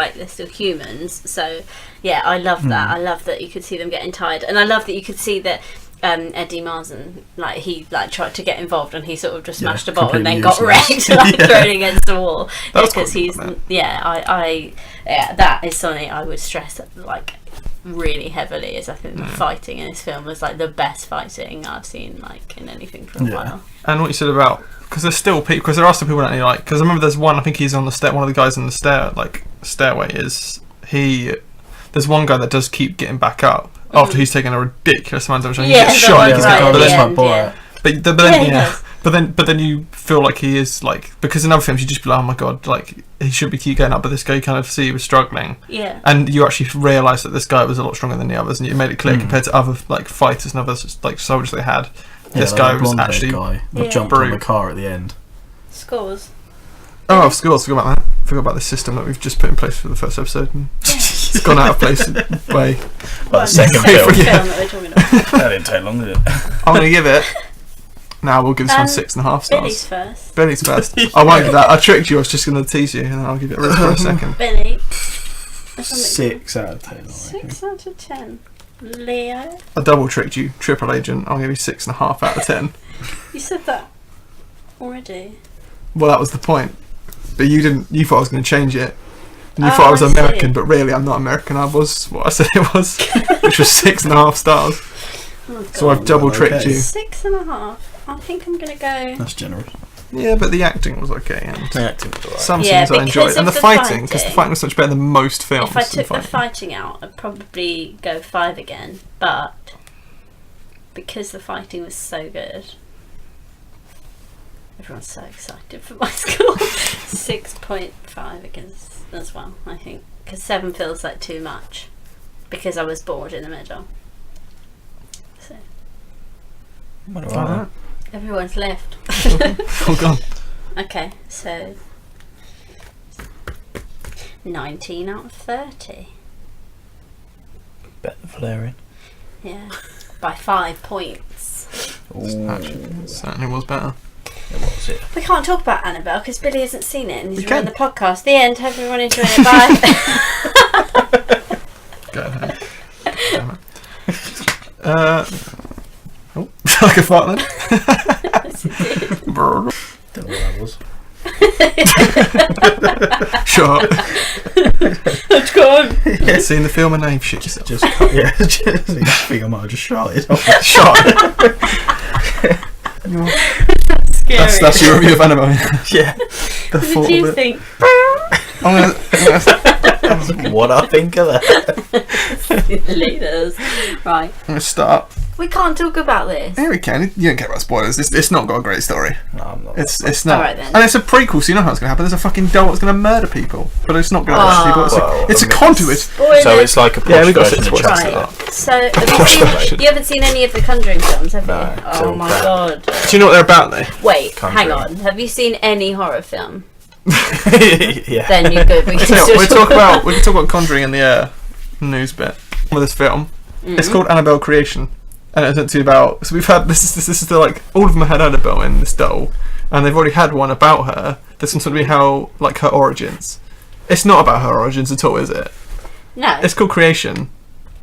Speaker 3: humans. So, yeah, I love that. I love that you could see them getting tired, and I love that you could see that. Eddie Marsan, he tried to get involved and he sort of just smashed a bottle and then got wrecked, thrown against the wall. Because he's, that is something I would stress like really heavily. Is I think the fighting in this film was like the best fighting I've seen like in anything for a while.
Speaker 1: And what you said about, because there's still people, because there are still people that you like. Because I remember there's one, I think he's on the one of the guys on the stairway there's one guy that does keep getting back up after he's taken a ridiculous amount of damage. He gets shot. But then you feel like he is like, because in other films you just be like, oh my god, like he should be keep going up, but this guy you kind of see he was struggling.
Speaker 3: Yeah.
Speaker 1: And you actually realise that this guy was a lot stronger than the others, and it made it clear compared to other like fighters and others like soldiers they had. This guy was actually
Speaker 2: jumped on the car at the end.
Speaker 3: Scores.
Speaker 1: Oh, of course, forgot about that. Forgot about the system that we've just put in place for the first episode. And it's gone out of place way.
Speaker 2: Well, the second
Speaker 3: film
Speaker 2: film.
Speaker 3: that we're talking about.
Speaker 2: That didn't take long, did it?
Speaker 1: I'm going to give it. Now we'll give this one 6.5 stars.
Speaker 3: Billy's first.
Speaker 1: Billy's first. I won't give that. I tricked you. I was just going to tease you, and then I'll give it a rest for a second.
Speaker 3: Billy.
Speaker 2: 6 out of 10.
Speaker 3: 6 out of 10. Leo.
Speaker 1: I double tricked you, triple agent. I'll give you 6.5 out of 10.
Speaker 3: You said that already.
Speaker 1: Well, that was the point. But you didn't. You thought I was going to change it. And you thought I was
Speaker 3: I
Speaker 1: American,
Speaker 3: see.
Speaker 1: but really I'm not American. I was what I said it was, which was 6.5 stars.
Speaker 3: Oh,
Speaker 1: So I've double tricked you.
Speaker 3: 6.5. I think I'm gonna go.
Speaker 2: That's generous.
Speaker 1: Yeah, but the acting was okay. And
Speaker 2: The acting was alright.
Speaker 1: some
Speaker 3: Yeah,
Speaker 1: scenes I enjoyed,
Speaker 3: because
Speaker 1: and the
Speaker 3: of the
Speaker 1: fighting, because the
Speaker 3: fighting.
Speaker 1: fighting was much better than most films.
Speaker 3: If I took the
Speaker 1: fighting.
Speaker 3: fighting out, I'd probably go 5 again. But because the fighting was so good, everyone's so excited for my score. 6.5 against as well, I think, because 7 feels like too much because I was bored in the middle. So
Speaker 1: Alright.
Speaker 3: everyone's left.
Speaker 1: All gone.
Speaker 3: Okay, so 19 out of 30.
Speaker 2: Better than Valerian.
Speaker 3: Yeah, by 5 points.
Speaker 1: Actually, it certainly was better.
Speaker 2: What was it?
Speaker 3: We can't talk about Annabelle because Billy hasn't seen it and he's
Speaker 1: We
Speaker 3: ruined the
Speaker 1: can.
Speaker 3: podcast. The end. Hope everyone enjoyed it. Bye.
Speaker 1: Go ahead. Damn it. Like a fart then.
Speaker 2: Don't know what that was.
Speaker 1: Shut up.
Speaker 3: Let's go.
Speaker 1: Seen the film and name shit yourself.
Speaker 2: Just I think I might have just shouted.
Speaker 1: Shot.
Speaker 3: Scary.
Speaker 1: That's your review of Annabelle.
Speaker 2: Yeah.
Speaker 1: The
Speaker 3: What
Speaker 1: thought
Speaker 3: did you
Speaker 1: of it.
Speaker 3: think?
Speaker 2: What I think of that.
Speaker 3: Leaders. Right.
Speaker 1: I'm gonna start.
Speaker 3: We can't talk about this.
Speaker 1: Yeah, we can. You don't care about spoilers. It's not got a great story.
Speaker 2: No, I'm not.
Speaker 1: It's not.
Speaker 3: Alright then.
Speaker 1: And it's a prequel, so you know how it's going to happen. There's a fucking doll that's going to murder people, but it's not going to
Speaker 3: Oh.
Speaker 1: murder people.
Speaker 2: Well,
Speaker 1: It's a
Speaker 2: I mean,
Speaker 1: conduit.
Speaker 3: Spoilers.
Speaker 2: So it's like a
Speaker 1: Yeah,
Speaker 2: posh
Speaker 1: we got
Speaker 2: version
Speaker 1: some
Speaker 2: of
Speaker 1: spoilers.
Speaker 2: Chapter.
Speaker 3: Right. So have
Speaker 1: Posh
Speaker 3: you,
Speaker 1: version.
Speaker 3: you haven't seen any of the Conjuring films, have you?
Speaker 2: No, it's
Speaker 3: Oh
Speaker 2: all
Speaker 3: my
Speaker 2: crap.
Speaker 3: god.
Speaker 1: Do you know what they're about, though?
Speaker 3: Wait,
Speaker 2: Conjuring.
Speaker 3: hang on. Have you seen any horror film?
Speaker 2: Yeah.
Speaker 3: Then you're good. We can
Speaker 1: No,
Speaker 3: still
Speaker 1: we can talk about Conjuring in the news bit with this film. It's called Annabelle Creation, and it's actually about. So we've had this is the like all of them had Annabelle in this doll, and they've already had one about her. There's some sort of how like her origins. It's not about her origins at all, is it?
Speaker 3: No.
Speaker 1: It's called Creation.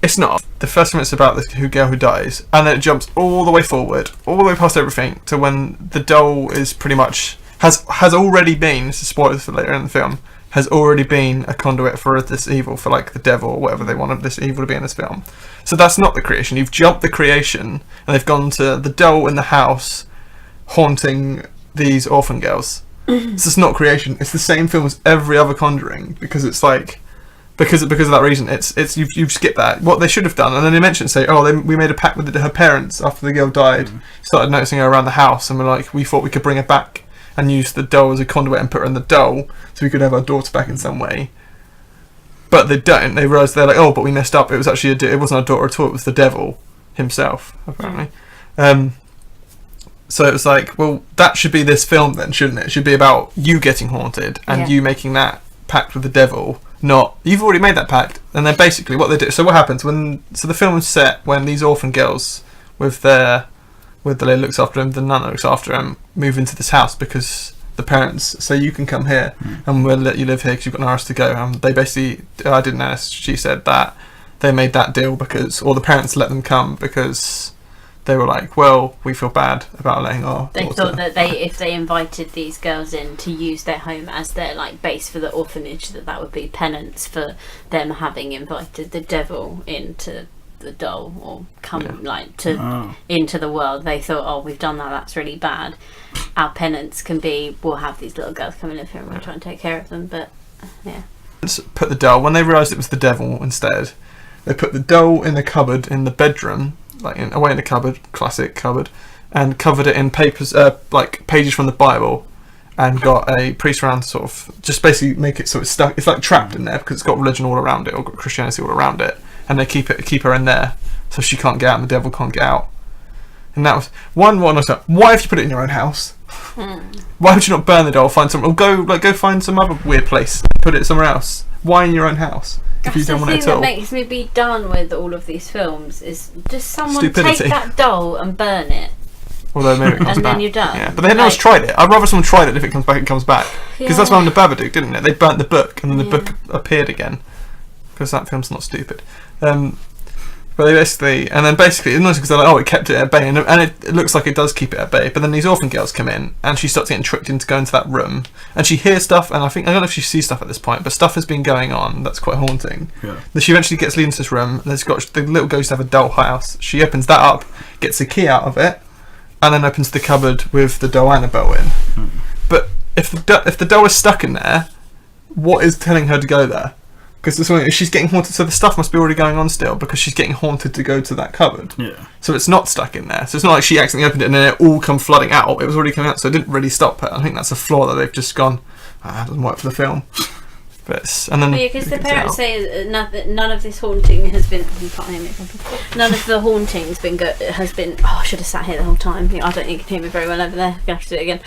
Speaker 1: It's not. The first one it's about this girl who dies, and then it jumps all the way forward, all the way past everything to when the doll is pretty much has already been. This is spoilers for later in the film. Has already been a conduit for this evil, for like the devil or whatever they wanted this evil to be in this film. So that's not the creation. You've jumped the creation, and they've gone to the doll in the house haunting these orphan girls. This is not creation. It's the same film as every other Conjuring because it's like because of that reason. It's you've skipped that. What they should have done, and then they mentioned we made a pact with her parents after the girl died. Started noticing her around the house, and we're like we thought we could bring her back and use the doll as a conduit and put her in the doll so we could have our daughter back in some way. But they don't. They realise they're like, oh, but we messed up. It was actually it wasn't our daughter at all. It was the devil himself, apparently. So it was like, well, that should be this film then, shouldn't it? It should be about you getting haunted and you making that pact with the devil. Not, you've already made that pact. And then basically what they do, so what happens so the film is set when these orphan girls with the lady looks after them, the nun that looks after them, move into this house because the parents say you can come here and we'll let you live here because you've got nowhere else to go. They basically, I didn't know, she said that they made that deal because, or the parents let them come because they were like, well, we feel bad about letting our
Speaker 3: They
Speaker 1: daughter.
Speaker 3: thought that if they invited these girls in to use their home as their like base for the orphanage, that would be penance for them having invited the devil into the doll or come into the world. They thought, oh, we've done that, that's really bad. Our penance can be, we'll have these little girls come and live here and we'll try and take care of them. But
Speaker 1: Put the doll, when they realised it was the devil instead, they put the doll in the cupboard in the bedroom, away in the cupboard, classic cupboard, and covered it in papers, like pages from the Bible, and got a priest around to sort of just basically make it so it's stuck. It's like trapped in there because it's got religion all around it, or got Christianity all around it, and they keep her in there so she can't get out and the devil can't get out. And that was one. I was like, why have you put it in your own house? Why would you not burn the doll? Find some, or go find some other weird place, put it somewhere else. Why in your own house? If you don't want it at all.
Speaker 3: The thing that makes me be done with all of these films is just someone
Speaker 1: Stupidity.
Speaker 3: take that doll and burn it.
Speaker 1: Although maybe it comes
Speaker 3: and
Speaker 1: back.
Speaker 3: then you're done.
Speaker 1: Yeah, but they never tried it. I'd rather someone tried it if it comes back. It comes back because that's what happened to Babadook, didn't it? They burnt the book and then the book appeared again because that film's not stupid. But they basically, it's nice because they're like, oh, it kept it at bay, and it looks like it does keep it at bay. But then these orphan girls come in, and she starts getting tricked into going to that room, and she hears stuff, and I don't know if she sees stuff at this point, but stuff has been going on that's quite haunting. Yeah. Then she eventually gets leading into this room. And the little ghost have a doll house. She opens that up, gets the key out of it, and then opens the cupboard with the doll Annabelle in. But if the doll is stuck in there, what is telling her to go there? Because if she's getting haunted, so the stuff must be already going on still because she's getting haunted to go to that cupboard. Yeah. So it's not stuck in there. So it's not like she accidentally opened it and then it all come flooding out. It was already coming out, so it didn't really stop her. I think that's a flaw that they've just gone, that doesn't work for the film. Because
Speaker 3: the parents say none of this haunting has been. You can't hear me. None of the hauntings has been. Oh, I should have sat here the whole time. I don't think you can hear me very well over there. I'm gonna have to do it again.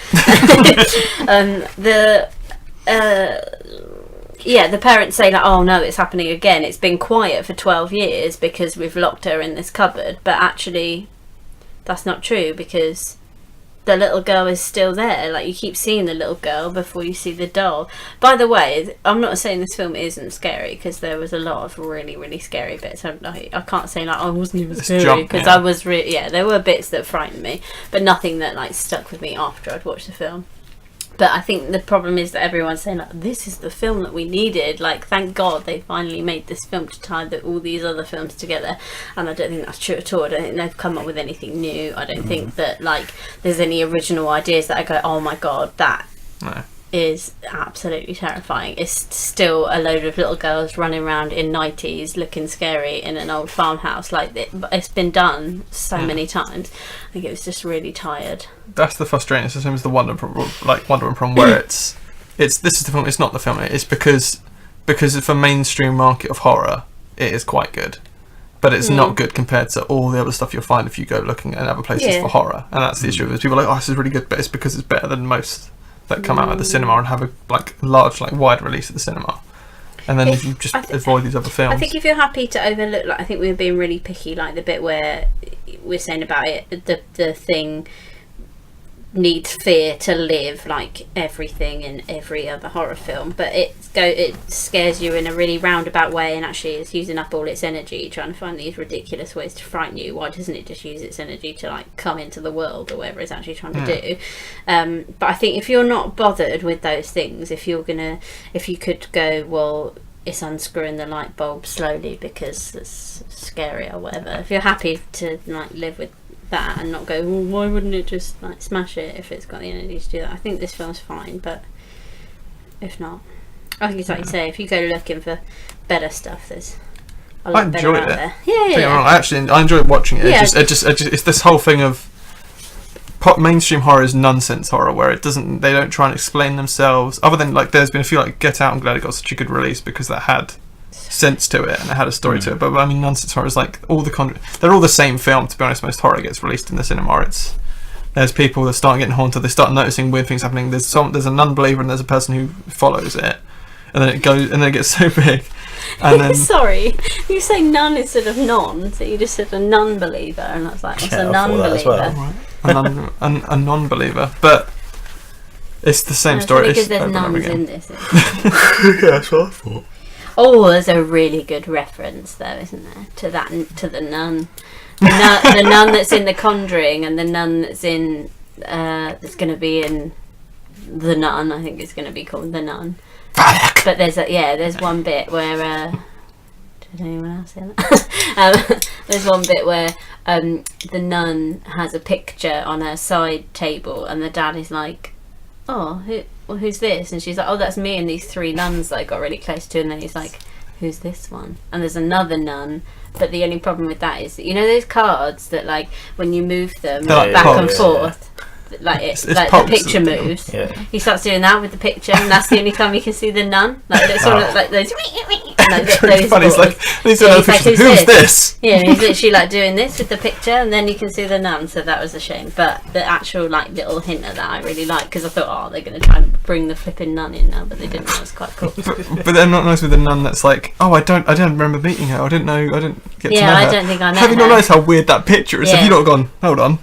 Speaker 3: The parents say like, oh no, it's happening again. It's been quiet for 12 years because we've locked her in this cupboard. But actually, that's not true because the little girl is still there. Like, you keep seeing the little girl before you see the doll. By the way, I'm not saying this film isn't scary because there was a lot of really, really scary bits. I can't say like I wasn't even scary because I was there were bits that frightened me, but nothing that like stuck with me after I'd watched the film. But I think the problem is that everyone's saying, like, this is the film that we needed. Like, thank God they finally made this film to tie all these other films together. And I don't think that's true at all. I don't think they've come up with anything new. I don't think that, like, there's any original ideas that I go, oh my God, that is absolutely terrifying. It's still a load of little girls running around in nighties looking scary in an old farmhouse. Like, it's been done so many times. I think it was just really tired. That's
Speaker 1: the frustrating. It's the same as the Wonder Woman problem, where this is the film. It's not the film. It's because it's a mainstream market of horror. It is quite good, but it's not good compared to all the other stuff you'll find if you go looking at other places for horror. And that's the issue. Is people are like, oh, this is really good, but it's because it's better than most that come out at the cinema and have a large wide release at the cinema. And then you just avoid these other films.
Speaker 3: I think if you're happy to overlook, like, I think we're being really picky, like the bit where we're saying about it, the thing needs fear to live, like everything in every other horror film, but it scares you in a really roundabout way, and actually it's using up all its energy trying to find these ridiculous ways to frighten you. Why doesn't it just use its energy to like come into the world or whatever it's actually trying to do? But I think if you're not bothered with those things, if you could go, well, it's unscrewing the light bulb slowly because it's scary or whatever, if you're happy to like live with that and not go, well, why wouldn't it just like smash it if it's got the energy to do that, I think this film's fine. But if not, I think it's like you say, if you go looking for better stuff, there's a lot better out there.
Speaker 1: I enjoyed watching it. It's this whole thing of mainstream horror is nonsense horror, where they don't try and explain themselves, other than like there's been a few like Get Out. I'm glad it got such a good release because that had sense to it and it had a story to it. But I mean, nonsense horror is like they're all the same film. To be honest, most horror gets released in the cinema. there's people that start getting haunted. They start noticing weird things happening. There's a non-believer and there's a person who follows it, and then it goes and then it gets so big. And then
Speaker 3: sorry, you say nun instead of non, so you just said a non-believer, and I was like, what's a non-believer?
Speaker 2: Well.
Speaker 1: a non-believer, but it's the same story.
Speaker 3: Because there's nuns in this.
Speaker 2: Yeah, that's what I thought.
Speaker 3: Oh, there's a really good reference though, isn't there, to the nun. The nun that's in The Conjuring, and the nun that's in that's going to be in The Nun. I think it's going to be called The Nun. But there's one bit where did anyone else say that? There's one bit where the nun has a picture on her side table, and the dad is like, "Oh, who's this?" And she's like, "Oh, that's me and these 3 nuns that I got really close to." And then he's like, "Who's this one?" And there's another nun. But the only problem with that is that, you know, those cards that, like, when you move them back and forth, like it's like the picture moves.
Speaker 2: Yeah.
Speaker 3: He starts doing that with the picture, and that's the only time you can see the nun. Like it's sort of like those. And like those
Speaker 1: funny. It's like these
Speaker 3: yeah,
Speaker 1: are like, who's this?
Speaker 3: Yeah, he's literally like doing this with the picture, and then you can see the nun. So that was a shame. But the actual like little hint of that I really liked, because I thought, oh, they're going to try and bring the flipping nun in now, but they didn't. That was quite cool.
Speaker 1: But they're not nice with the nun that's like, oh, I don't remember meeting her. I didn't get to know her.
Speaker 3: I don't think I know.
Speaker 1: Have you not noticed how weird that picture is?
Speaker 3: Yeah.
Speaker 1: Have you not gone, hold on?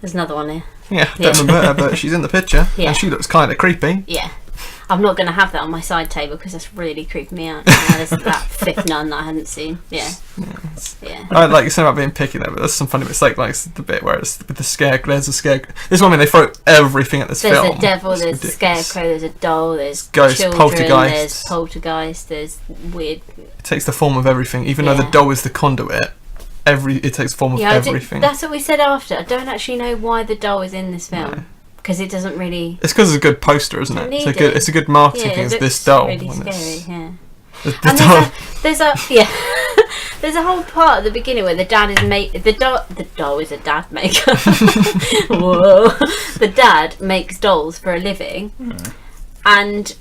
Speaker 3: There's another one here.
Speaker 1: Yeah, I don't remember her, but she's in the picture,
Speaker 3: Yeah.
Speaker 1: and she looks kind of creepy.
Speaker 3: Yeah. I'm not going to have that on my side table because that's really creeping me out. There's that 5th nun that I hadn't seen. Yeah.
Speaker 1: I like you said about being picky there, but there's some funny bits like the bit where it's with the scarecrow. There's a scarecrow. This one, I mean, they throw everything at this film.
Speaker 3: There's a devil,
Speaker 1: It's
Speaker 3: there's a
Speaker 1: ridiculous.
Speaker 3: scarecrow, there's a doll, there's
Speaker 1: Ghosts,
Speaker 3: children,
Speaker 1: poltergeists.
Speaker 3: there's poltergeist, there's weird.
Speaker 1: It takes the form of everything, even though the
Speaker 3: Yeah.
Speaker 1: doll is the conduit. It takes the form of everything.
Speaker 3: That's what we said after. I don't actually know why the doll is in this film. Because it doesn't really.
Speaker 1: It's because it's a good poster, isn't it? It's a good marketing thing. It's this doll.
Speaker 3: Really scary, yeah.
Speaker 1: The
Speaker 3: And
Speaker 1: doll.
Speaker 3: there's a whole part at the beginning where the dad is the doll is a dad maker. Whoa. The dad makes dolls for a living, and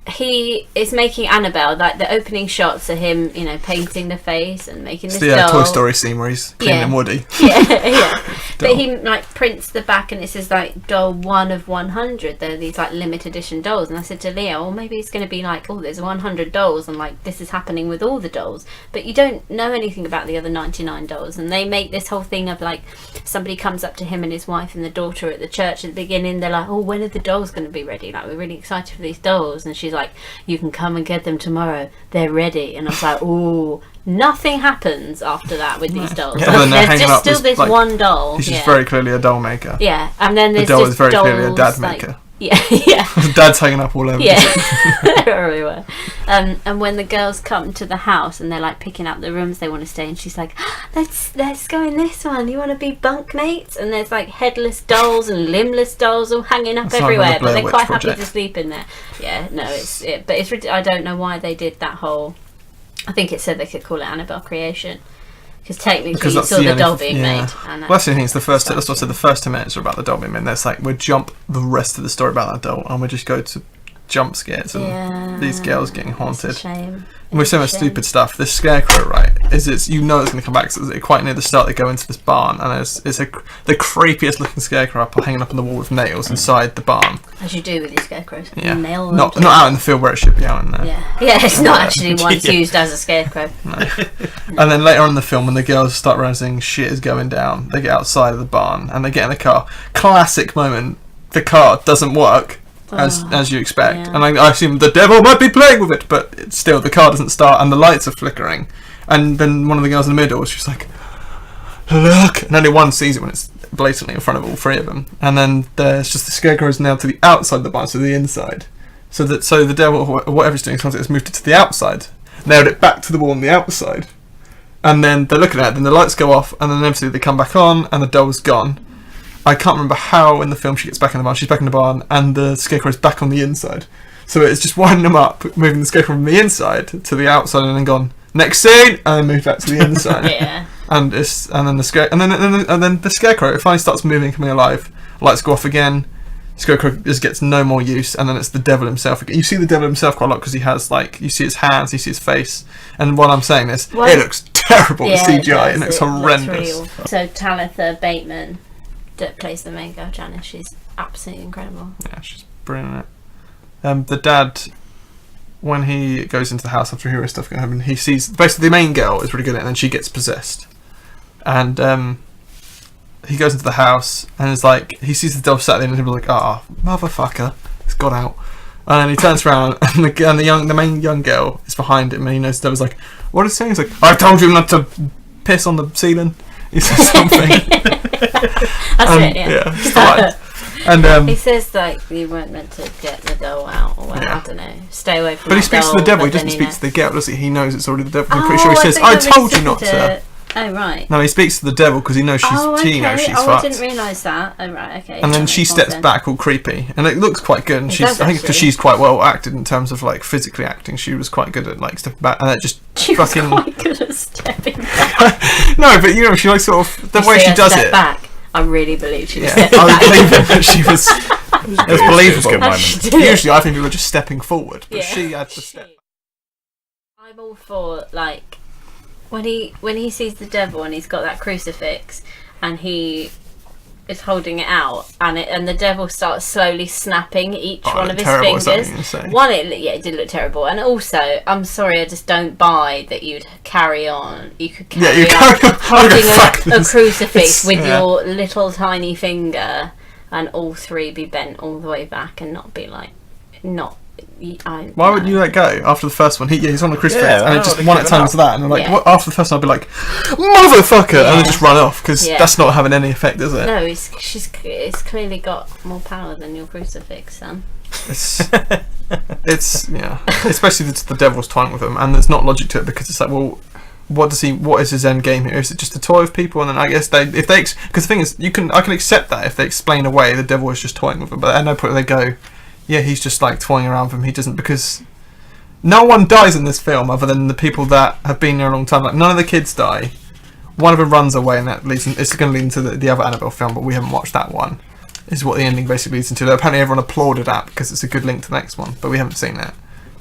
Speaker 3: he is making Annabelle. Like the opening shots are him, you know, painting the face and making this
Speaker 1: The
Speaker 3: doll.
Speaker 1: Toy Story scene where he's cleaning Woody.
Speaker 3: Yeah. But he like prints the back, and it says like doll 1 of 100. They're these like limited edition dolls. And I said to Leo, well, maybe it's going to be like, oh, there's 100 dolls, and like this is happening with all the dolls. But you don't know anything about the other 99 dolls. And they make this whole thing of like somebody comes up to him and his wife and the daughter at the church at the beginning. They're like, oh, when are the dolls going to be ready? Like, we're really excited for these dolls. And she's like, you can come and get them tomorrow. They're ready. And I was like, ooh. Nothing happens after that with these dolls.
Speaker 1: Yeah.
Speaker 3: There's just still this
Speaker 1: like,
Speaker 3: one doll.
Speaker 1: He's just very clearly a doll maker.
Speaker 3: Yeah, and then there's
Speaker 1: the doll
Speaker 3: just
Speaker 1: is very
Speaker 3: dolls,
Speaker 1: clearly a dad
Speaker 3: like,
Speaker 1: maker.
Speaker 3: Yeah.
Speaker 1: Dad's hanging up all over.
Speaker 3: Yeah, everywhere. And when the girls come to the house and they're like picking up the rooms they want to stay in, she's like, let's go in this one. You want to be bunk mates? And there's like headless dolls and limbless dolls all hanging up everywhere, but they're quite happy to sleep in there. Yeah, no, but it's I don't know why they did that whole. I think it said they could call it Annabelle creation. Because technically you saw the doll being made. And
Speaker 1: well, that's the thing. It's the first. That's what I said. The first 2 minutes are about the doll being made. That's like we jump the rest of the story about that doll, and we just go to jump scares and these girls getting haunted.
Speaker 3: It's a shame.
Speaker 1: And we're saying stupid stuff. This scarecrow, right? It's it's going to come back. So quite near the start, they go into this barn, and it's the creepiest looking scarecrow hanging up on the wall with nails inside the barn.
Speaker 3: As you do with these scarecrows.
Speaker 1: Yeah,
Speaker 3: Nail
Speaker 1: not out in the field where it should be out in there.
Speaker 3: Yeah, it's not actually once used as a scarecrow.
Speaker 1: No. And then later on in the film, when the girls start realizing shit is going down, they get outside of the barn and they get in the car. Classic moment. The car doesn't work. As you expect,
Speaker 3: yeah.
Speaker 1: and I assume the devil might be playing with it, but it's still the car doesn't start and the lights are flickering, and then one of the girls in the middle, she's like, look, and only one sees it when it's blatantly in front of all 3 of them, and then there's just the scarecrow is now to the outside of the barn, so the inside, so the devil or whatever he's doing has moved it to the outside, nailed it back to the wall on the outside, and then they're looking at it, then the lights go off, and then eventually they come back on and the doll's gone. I can't remember how in the film she gets back in the barn. She's back in the barn, and the scarecrow's back on the inside. So it's just winding them up, moving the scarecrow from the inside to the outside, and then gone next scene, and then move back to the inside.
Speaker 3: Yeah.
Speaker 1: And then the scarecrow it finally starts moving, coming alive. Lights go off again. Scarecrow just gets no more use, and then it's the devil himself. You see the devil himself quite a lot because he has you see his hands, you see his face, and while I'm saying this, it looks terrible with CGI, and it's horrendous.
Speaker 3: So Talitha Bateman that plays the main girl, Janice. She's absolutely incredible.
Speaker 1: Yeah, she's brilliant. The dad, when he goes into the house after hearing stuff going on, he sees basically the main girl is really good at it, and then she gets possessed, and he goes into the house and is like, he sees the dove sat there and he's like, "Ah, oh, motherfucker, it's got out." And then he turns around and the main young girl is behind him, and he knows the dove is like, "What is he saying?" He's like, "I told you not to piss on the ceiling." He says something.
Speaker 3: That's it. Yeah.
Speaker 1: It's fine. And
Speaker 3: he says like you weren't meant to get the doll out, or I don't know, stay away from.
Speaker 1: But he speaks to the devil. He doesn't speak to the girl, does he? He knows it's already the devil. I'm pretty sure he says, "I told you not to."
Speaker 3: Oh right.
Speaker 1: No, he speaks to the devil because he knows she knows she's fucked.
Speaker 3: I didn't realise that. Oh right, okay.
Speaker 1: And then she steps back all creepy, and it looks quite good. And I think because she's quite well acted in terms of like physically acting, she was quite good at like stepping back, and it just
Speaker 3: she
Speaker 1: fucking.
Speaker 3: was quite good at stepping back.
Speaker 1: No, but you know, she like sort of the way she does it.
Speaker 3: Back. I really believe she was.
Speaker 1: Yeah, I believe it. That she was. It was believable. Usually, I think people are just stepping forward, but she had to step.
Speaker 3: I'm all for like. When he sees the devil and he's got that crucifix and he is holding it out and the devil starts slowly snapping each one of his fingers. One, it did look terrible, and also I'm sorry, I just don't buy that you'd carry on. You could carry on holding a crucifix with your little tiny finger, and all three be bent all the way back and not be like Why
Speaker 1: would you let go after the first one? He's on the crucifix, and it just one at a time to that, and I'm like, what, after the first one, I'd be like, motherfucker, and then just run off because that's not having any effect, is it?
Speaker 3: No, it's clearly got more power than your crucifix, Sam.
Speaker 1: It's especially the devil's toying with him, and there's not logic to it because it's like, well, what is his end game here? Is it just a toy with people? And then I guess because the thing is, I can accept that if they explain away the devil is just toying with him, but at no point they go, yeah, he's just like toying around with him. He doesn't, because no one dies in this film other than the people that have been there a long time. Like, none of the kids die. One of them runs away, and that leads. It's going to lead into the other Annabelle film, but we haven't watched that one. Is what the ending basically leads into. Apparently, everyone applauded that because it's a good link to the next one, but we haven't seen it.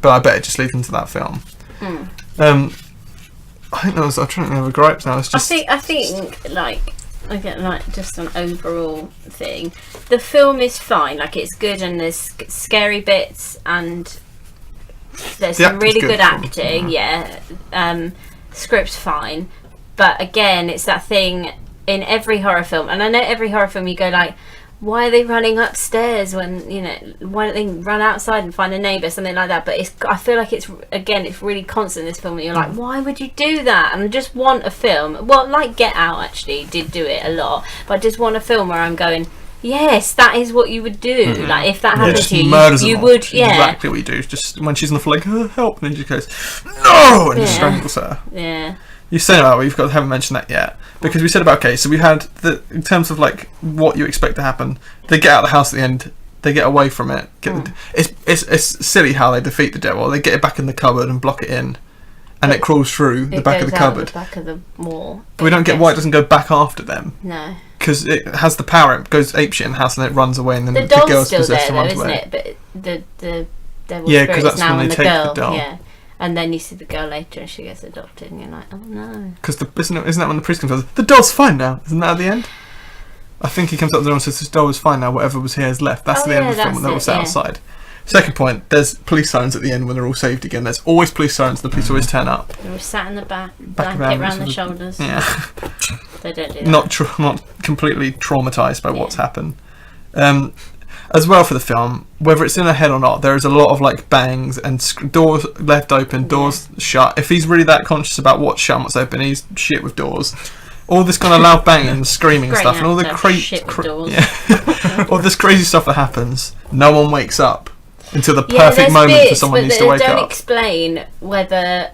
Speaker 1: But I bet it just leads into that film. I think I'm trying to think of a gripes now. It's just.
Speaker 3: I think like. Again, like just an overall thing, the film is fine. Like, it's good, and there's scary bits, and there's some really good acting. Script's fine, but again, it's that thing in every horror film, and I know every horror film you go like, why are they running upstairs when, why don't they run outside and find a neighbour, something like that. But I feel like it's really constant in this film, and you're like, why would you do that? And I just want a film, well, like Get Out actually did do it a lot, but I just want a film where I'm going, yes, that is what you would do. Like, if that happened to you, you would,
Speaker 1: exactly what you do. Just when she's on the floor, like, help, and then she goes, no, and just strangles her.
Speaker 3: Yeah.
Speaker 1: You said about we haven't mentioned that yet, because we said about so we had in terms of like what you expect to happen. They get out of the house at the end. They get away from it. It's silly how they defeat the devil. They get it back in the cupboard and block it in, and it crawls through the back of the cupboard.
Speaker 3: The back of the wall.
Speaker 1: But we don't get why it doesn't go back after them.
Speaker 3: No.
Speaker 1: Because it has the power. It goes apeshit in the house and it runs away, and then
Speaker 3: the girl's still there, though, isn't it? But the devil spirit's now on the girl. The doll. Yeah. And then you see the girl later, and she gets adopted, and you're like, oh no. Because
Speaker 1: isn't that when the priest comes out? The doll's fine now. Isn't that at the end? I think he comes up to the door and says, "This doll is fine now. Whatever was here has left." That's the end of the film. And they're all sat outside. Second point: there's police sirens at the end when they're all saved again. There's always police sirens. The police always turn up.
Speaker 3: They're all sat in the back blanket around the shoulders.
Speaker 1: Yeah.
Speaker 3: They don't do that.
Speaker 1: Not completely traumatised by what's happened. As well for the film, whether it's in her head or not, there is a lot of like bangs and doors left open, doors shut. If he's really that conscious about what's shut and what's open, he's shit with doors. All this kind of loud banging and screaming and stuff, and all the all this crazy stuff that happens. No one wakes up until the perfect moment for someone needs to wake up.
Speaker 3: They don't explain whether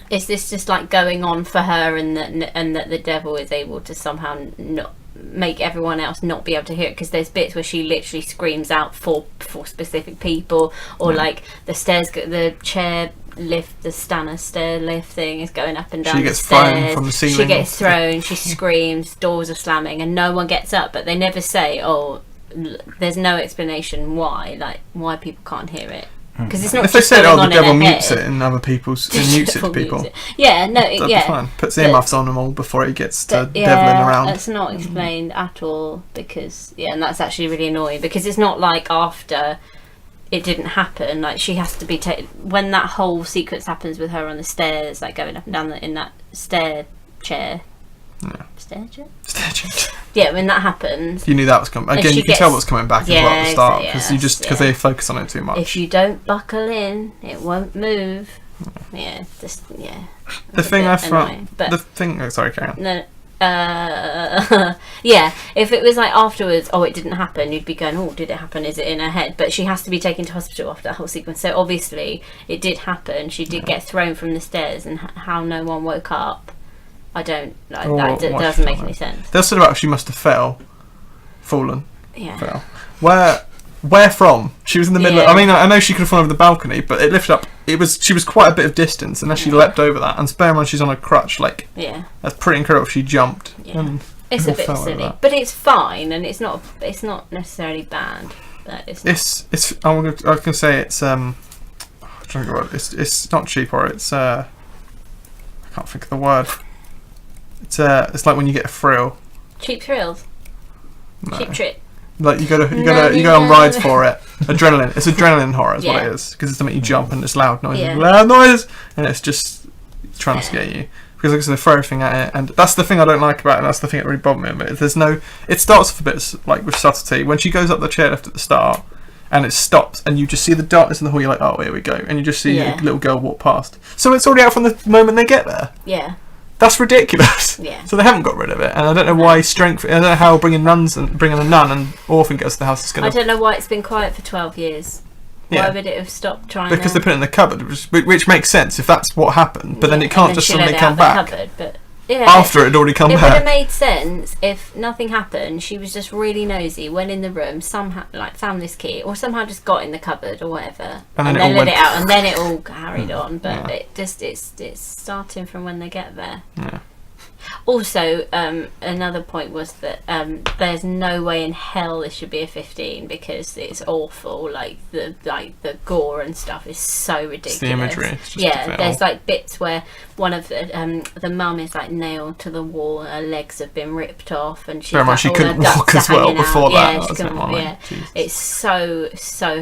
Speaker 3: is this just like going on for her, and that the devil is able to somehow not make everyone else not be able to hear it, because there's bits where she literally screams out for specific people, or like the chair lift, the Stanner stair lift thing is going up and down.
Speaker 1: She gets thrown from the ceiling.
Speaker 3: She gets thrown. She screams. Doors are slamming, and no one gets up. But they never say, "Oh, there's no explanation why." Like why people can't hear it. Because it's not
Speaker 1: If they
Speaker 3: just
Speaker 1: said,
Speaker 3: going
Speaker 1: "Oh,
Speaker 3: on
Speaker 1: the devil
Speaker 3: in her
Speaker 1: mutes
Speaker 3: head.
Speaker 1: it in other people's, and mutes it to people,"
Speaker 3: Yeah, no,
Speaker 1: that'd be fine. Puts earmuffs on them all before he gets to deviling around.
Speaker 3: That's not explained at all because and that's actually really annoying because it's not like after it didn't happen. Like she has to be when that whole sequence happens with her on the stairs, like going up and down in that stair chair.
Speaker 1: Yeah.
Speaker 3: Stair chair.
Speaker 1: Stair chair.
Speaker 3: Yeah, when that happens,
Speaker 1: You knew that was coming. Again, you can tell what's coming back as well at the start because they focus on it too much.
Speaker 3: If you don't buckle in, it won't move. The
Speaker 1: thing I found, sorry, carry on.
Speaker 3: No, if it was like afterwards, it didn't happen, you'd be going, did it happen? Is it in her head? But she has to be taken to hospital after that whole sequence. So obviously, it did happen. She did get thrown from the stairs, and how no one woke up. I don't like that. Doesn't make any sense.
Speaker 1: They also about she must have fallen.
Speaker 3: Yeah.
Speaker 1: Fell. Where from? She was in the middle. I mean, I know she could have fallen over the balcony, but it lifted up. She was quite a bit of distance, and then she leapt over that. And spare man, she's on a crutch. That's pretty incredible. If she jumped.
Speaker 3: Yeah. It's a bit silly, but it's fine, and it's not necessarily bad. But it's
Speaker 1: I can say it's it's not cheap, or it's I can't think of the word. It's like when you get a thrill.
Speaker 3: Cheap thrills. No. Cheap trick.
Speaker 1: Like you go on rides for it. Adrenaline. It's adrenaline horror, is what it is, because it's something you jump and it's loud noises, and it's just trying to scare you. Because like I said, they throw everything at it, and that's the thing I don't like about it. And that's the thing that really bothered me about it. There's no. It starts off a bit like with subtlety. When she goes up the chairlift at the start, and it stops, and you just see the darkness in the hall. You're like, oh, here we go, and you just see a little girl walk past. So it's already out from the moment they get there.
Speaker 3: Yeah.
Speaker 1: That's ridiculous.
Speaker 3: Yeah.
Speaker 1: So they haven't got rid of it, and I don't know why strength. I don't know how bringing a nun and orphan girls to the house is going to.
Speaker 3: I don't know why it's been quiet for 12 years.
Speaker 1: Yeah.
Speaker 3: Why would it have stopped trying?
Speaker 1: Because they put it in the cupboard, which makes sense if that's what happened. But then it can't just suddenly come back.
Speaker 3: But
Speaker 1: after it had already come back.
Speaker 3: It would have made sense if nothing happened. She was just really nosy, went in the room, somehow found this key, or somehow just got in the cupboard or whatever, and then let it out, and then it all carried on. But it's starting from when they get there.
Speaker 1: Yeah.
Speaker 3: Also, another point was that there's no way in hell this should be a 15 because it's awful. Like the gore and stuff is so ridiculous.
Speaker 1: It's the imagery. It's just
Speaker 3: there's bits where one of the mum is nailed to the wall. Her legs have been ripped off, and she
Speaker 1: couldn't walk as well before that.
Speaker 3: Yeah, she couldn't. It's so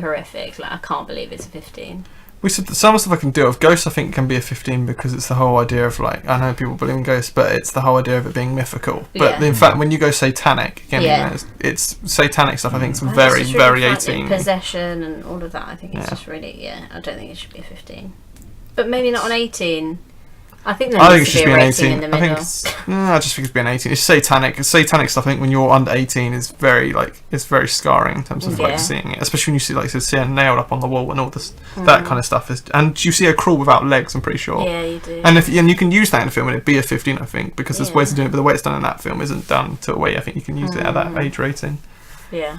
Speaker 3: horrific. I can't believe it's a 15.
Speaker 1: We said that some stuff I can do of ghosts. I think can be a 15 because it's the whole idea of I know people believe in ghosts, but it's the whole idea of it being mythical. But in fact, when you go satanic, again, it's satanic stuff. I think it's very, very 18.
Speaker 3: Possession and all of that. I think it's just really I don't think it should be a 15, but maybe not an 18. I think it should be an 18. In the middle.
Speaker 1: I just think it's be an 18. It's satanic. It's satanic stuff. I think when you're under 18 is very it's very scarring in terms of seeing it, especially when you see her nailed up on the wall and all this that kind of stuff is. And you see her crawl without legs. I'm pretty sure.
Speaker 3: Yeah, you do.
Speaker 1: And you can use that in a film and it'd be a 15, I think, because there's ways of doing it. But the way it's done in that film isn't done to a way I think you can use it at that age rating.
Speaker 3: Yeah.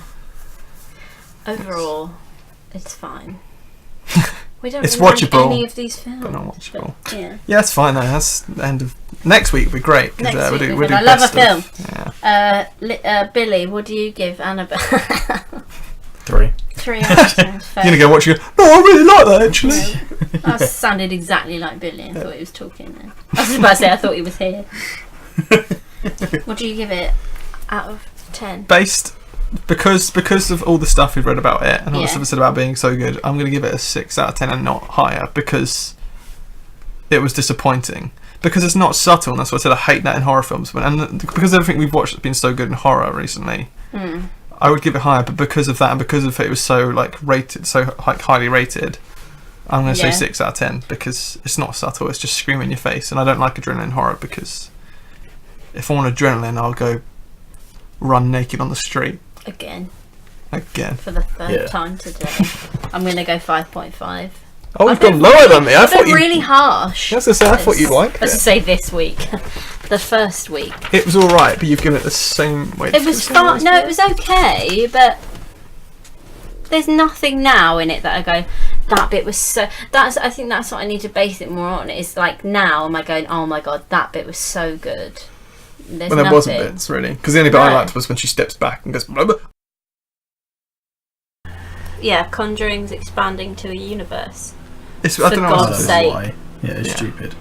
Speaker 3: Overall, it's fine. We don't
Speaker 1: it's
Speaker 3: really
Speaker 1: watchable,
Speaker 3: any of these films.
Speaker 1: But not watchable.
Speaker 3: But, yeah,
Speaker 1: that's fine though. That's the end of next week. Will be great because
Speaker 3: next week
Speaker 1: we'll do
Speaker 3: I love a
Speaker 1: best
Speaker 3: film.
Speaker 1: Yeah.
Speaker 3: Billy, what do you give Annabelle?
Speaker 2: 3.
Speaker 3: 3 out of 10.
Speaker 1: You're gonna go watch it. No, I really like that actually.
Speaker 3: No. That sounded exactly like Billy. I thought he was talking then. I was about to say I thought he was here. What do you give it out of 10?
Speaker 1: Based. Because of all the stuff we've read about it and all the stuff I said about being so good, I'm going to give it a 6 out of 10 and not higher because it was disappointing. Because it's not subtle, and that's why I said I hate that in horror films. And because everything we've watched has been so good in horror recently, I would give it higher. But because of that, and because of it was so rated, so highly rated, I'm going to say 6 out of 10 because it's not subtle. It's just screaming in your face, and I don't like adrenaline horror because if I want adrenaline, I'll go run naked on the street.
Speaker 3: Again.
Speaker 1: For
Speaker 3: the third time today. I'm going to go 5.5.
Speaker 1: Oh, you've gone lower than me. I thought you
Speaker 3: really harsh.
Speaker 1: I was going to say, I thought you'd like it.
Speaker 3: I was to say this week. The first week.
Speaker 1: It was alright, but you've given it the same weight.
Speaker 3: It was fun. No, it was okay, but there's nothing now in it that I go, that bit was so... I think that's what I need to base it more on. It's now am I going, oh my god, that bit was so good. There
Speaker 1: wasn't bits really, because the only bit I liked was when she steps back and goes blah, blah.
Speaker 3: Conjuring's expanding to a universe.
Speaker 1: I don't know
Speaker 3: God's
Speaker 1: what
Speaker 3: sake.
Speaker 2: why. Yeah, it's stupid.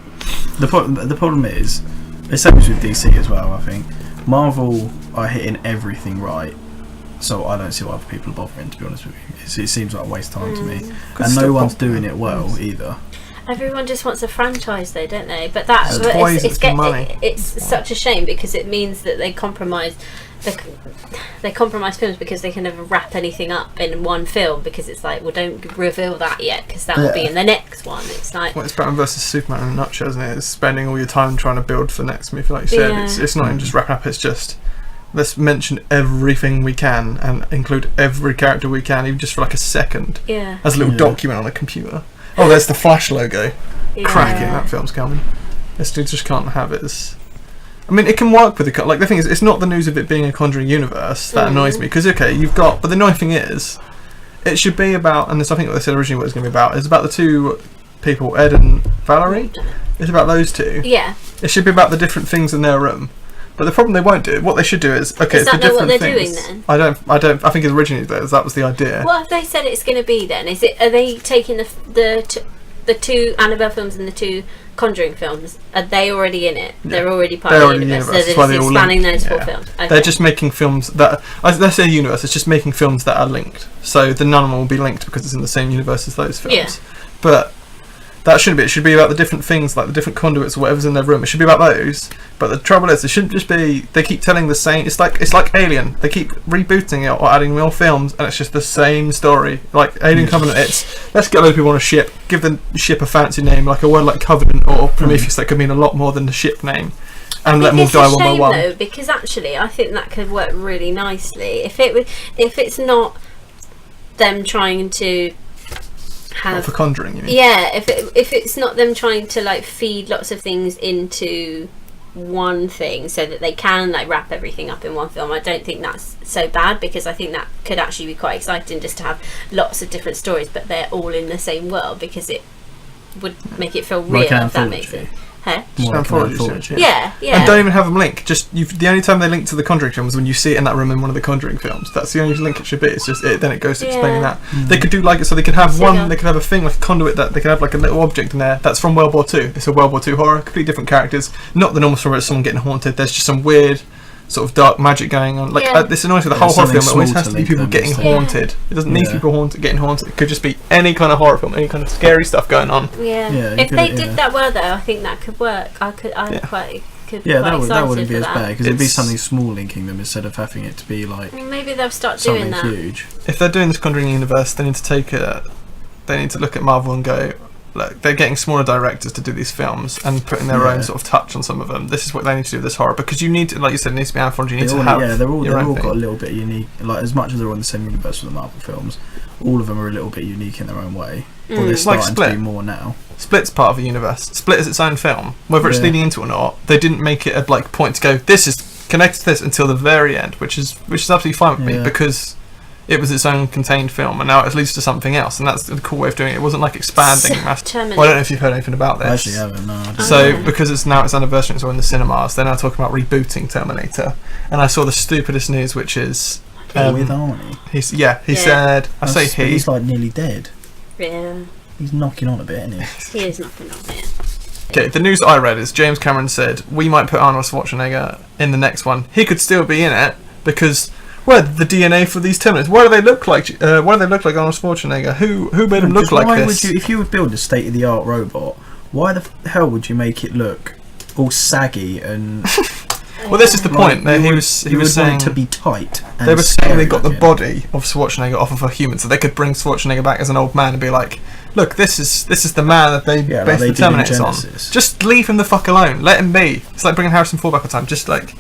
Speaker 2: The problem is, it's same as with DC as well. I think Marvel are hitting everything right, so I don't see why other people are bothering. To be honest with you, it seems like a waste of time to me, and no one's doing it well either.
Speaker 3: Everyone just wants a franchise, though, don't they? But it's such a shame because it means that they compromise. They compromise films because they can never wrap anything up in one film because it's like, well, don't reveal that yet because that will be in the next one. It's like,
Speaker 1: well, it's Batman versus Superman in a nutshell, isn't it? It's spending all your time trying to build for the next movie, like you said. It's not even just wrapping up. It's just let's mention everything we can and include every character we can, even just for like a second, as a little document on a computer. Oh, there's the Flash logo. Cracking, that film's coming. This dude just can't have it as... I mean, it can work with the... Like, the thing is, it's not the news of it being a Conjuring universe that annoys me. Because, okay, you've got... But the annoying thing is, it should be about... And this, I think what they said originally what it was going to be about, is about the two people, Ed and Valerie. It's about those two.
Speaker 3: Yeah.
Speaker 1: It should be about the different things in their room. But the problem they won't do, what they should do is... Okay,
Speaker 3: is
Speaker 1: it's the different
Speaker 3: what they're
Speaker 1: things.
Speaker 3: doing then?
Speaker 1: I don't... I think originally that was the idea.
Speaker 3: What have they said it's going to be then? Are they taking the two Annabelle films and the two Conjuring films? Are they already in it? They're already part of the universe. So they're just expanding those 4 films. Okay.
Speaker 1: They're just making films that... Let's say universe, it's just making films that are linked. So the Nun one will be linked because it's in the same universe as those films. Yeah. But that shouldn't be. It should be about the different things, like the different conduits or whatever's in their room. It should be about those. But the trouble is, it shouldn't just be... They keep telling the same... It's like Alien. They keep rebooting it or adding more films, and it's just the same story. Like Alien Covenant, it's... Let's get a load of people on a ship, give the ship a fancy name, like a word like Covenant or Prometheus that could mean a lot more than the ship name. And let them all die one by one.
Speaker 3: Though, because actually, I think that could work really nicely. If it's not them trying to...
Speaker 1: Not for Conjuring, you mean?
Speaker 3: Yeah, if it's not them trying to like feed lots of things into one thing so that they can like wrap everything up in one film, I don't think that's so bad because I think that could actually be quite exciting just to have lots of different stories but they're all in the same world because it would make it feel real, if that makes sense. Huh? Yeah.
Speaker 1: And don't even have them link. Just the only time they link to the Conjuring film is when you see it in that room in one of the Conjuring films. That's the only link it should be. It's just then it goes to explaining that. They could do like so they could have They could have a thing like a conduit that they could have like a little object in there that's from World War II. It's a World War II horror, completely different characters. Not the normal story of someone getting haunted. There's just some weird sort of dark magic going on. Like this annoys with the whole horror film. It always has to be people getting haunted. It doesn't need people getting haunted. It could just be any kind of horror film, any kind of scary stuff going on.
Speaker 3: If they did that well, though, I think that could work. That
Speaker 2: wouldn't be as bad because it'd be something small linking them instead of having it to be like.
Speaker 3: Maybe they'll start doing that.
Speaker 2: Huge.
Speaker 1: If they're doing this Conjuring universe, they need to look at Marvel and go. Look, they're getting smaller directors to do these films and putting their own sort of touch on some of them. This is what they need to do with this horror because you need to, like you said, it needs to be anthology. You need to have
Speaker 2: they've all got a little bit unique. Like as much as they're on the same universe with the Marvel films, all of them are a little bit unique in their own way. Or they're starting to do more now.
Speaker 1: Split's part of a universe. Split is its own film, whether it's leading into it or not. They didn't make it a point to go. This is connected to this until the very end, which is absolutely fine with me because. It was its own contained film, and now it leads to something else, and that's a cool way of doing it. It wasn't like expanding. Well, I don't know if you've heard anything about this.
Speaker 2: I actually haven't, no.
Speaker 1: So, because it's anniversary, it's all in the cinemas, they're now talking about rebooting Terminator. And I saw the stupidest news, which is...
Speaker 2: with Arnie?
Speaker 1: He said...
Speaker 2: He's like nearly dead.
Speaker 3: Yeah.
Speaker 2: He's knocking on a bit, isn't he?
Speaker 3: He is knocking on a bit.
Speaker 1: Okay, the news I read is James Cameron said, we might put Arnold Schwarzenegger in the next one. He could still be in it, because... Where the DNA for these Terminators? Why do they look like? Why do they look like Arnold Schwarzenegger? Who made him look like this?
Speaker 2: If you would build a state-of-the-art robot, why the hell would you make it look all saggy and?
Speaker 1: Well, this is the point. He was saying
Speaker 2: want it to be tight.
Speaker 1: They were saying they got the body of Schwarzenegger off of a human, so they could bring Schwarzenegger back as an old man and be like, "Look, this is the man that they based the Terminators on. Just leave him the fuck alone. Let him be." It's like bringing Harrison Ford back all the time. Just make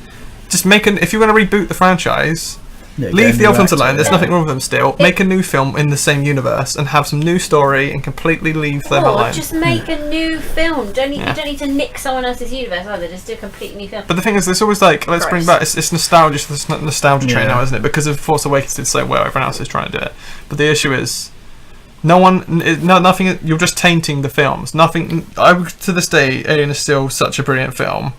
Speaker 1: if you're going to reboot the franchise. Leave the old films alone. There's nothing wrong with them still. Make a new film in the same universe and have some new story and completely leave them alone.
Speaker 3: Just make a new film. You don't need to nick someone else's universe either. Just do a completely new film.
Speaker 1: But the thing is, it's always like, let's bring back. It's nostalgia. It's nostalgia train now, isn't it? Because of Force Awakens did so well, everyone else is trying to do it. But the issue is, nothing. You're just tainting the films. Nothing. To this day, Alien is still such a brilliant film.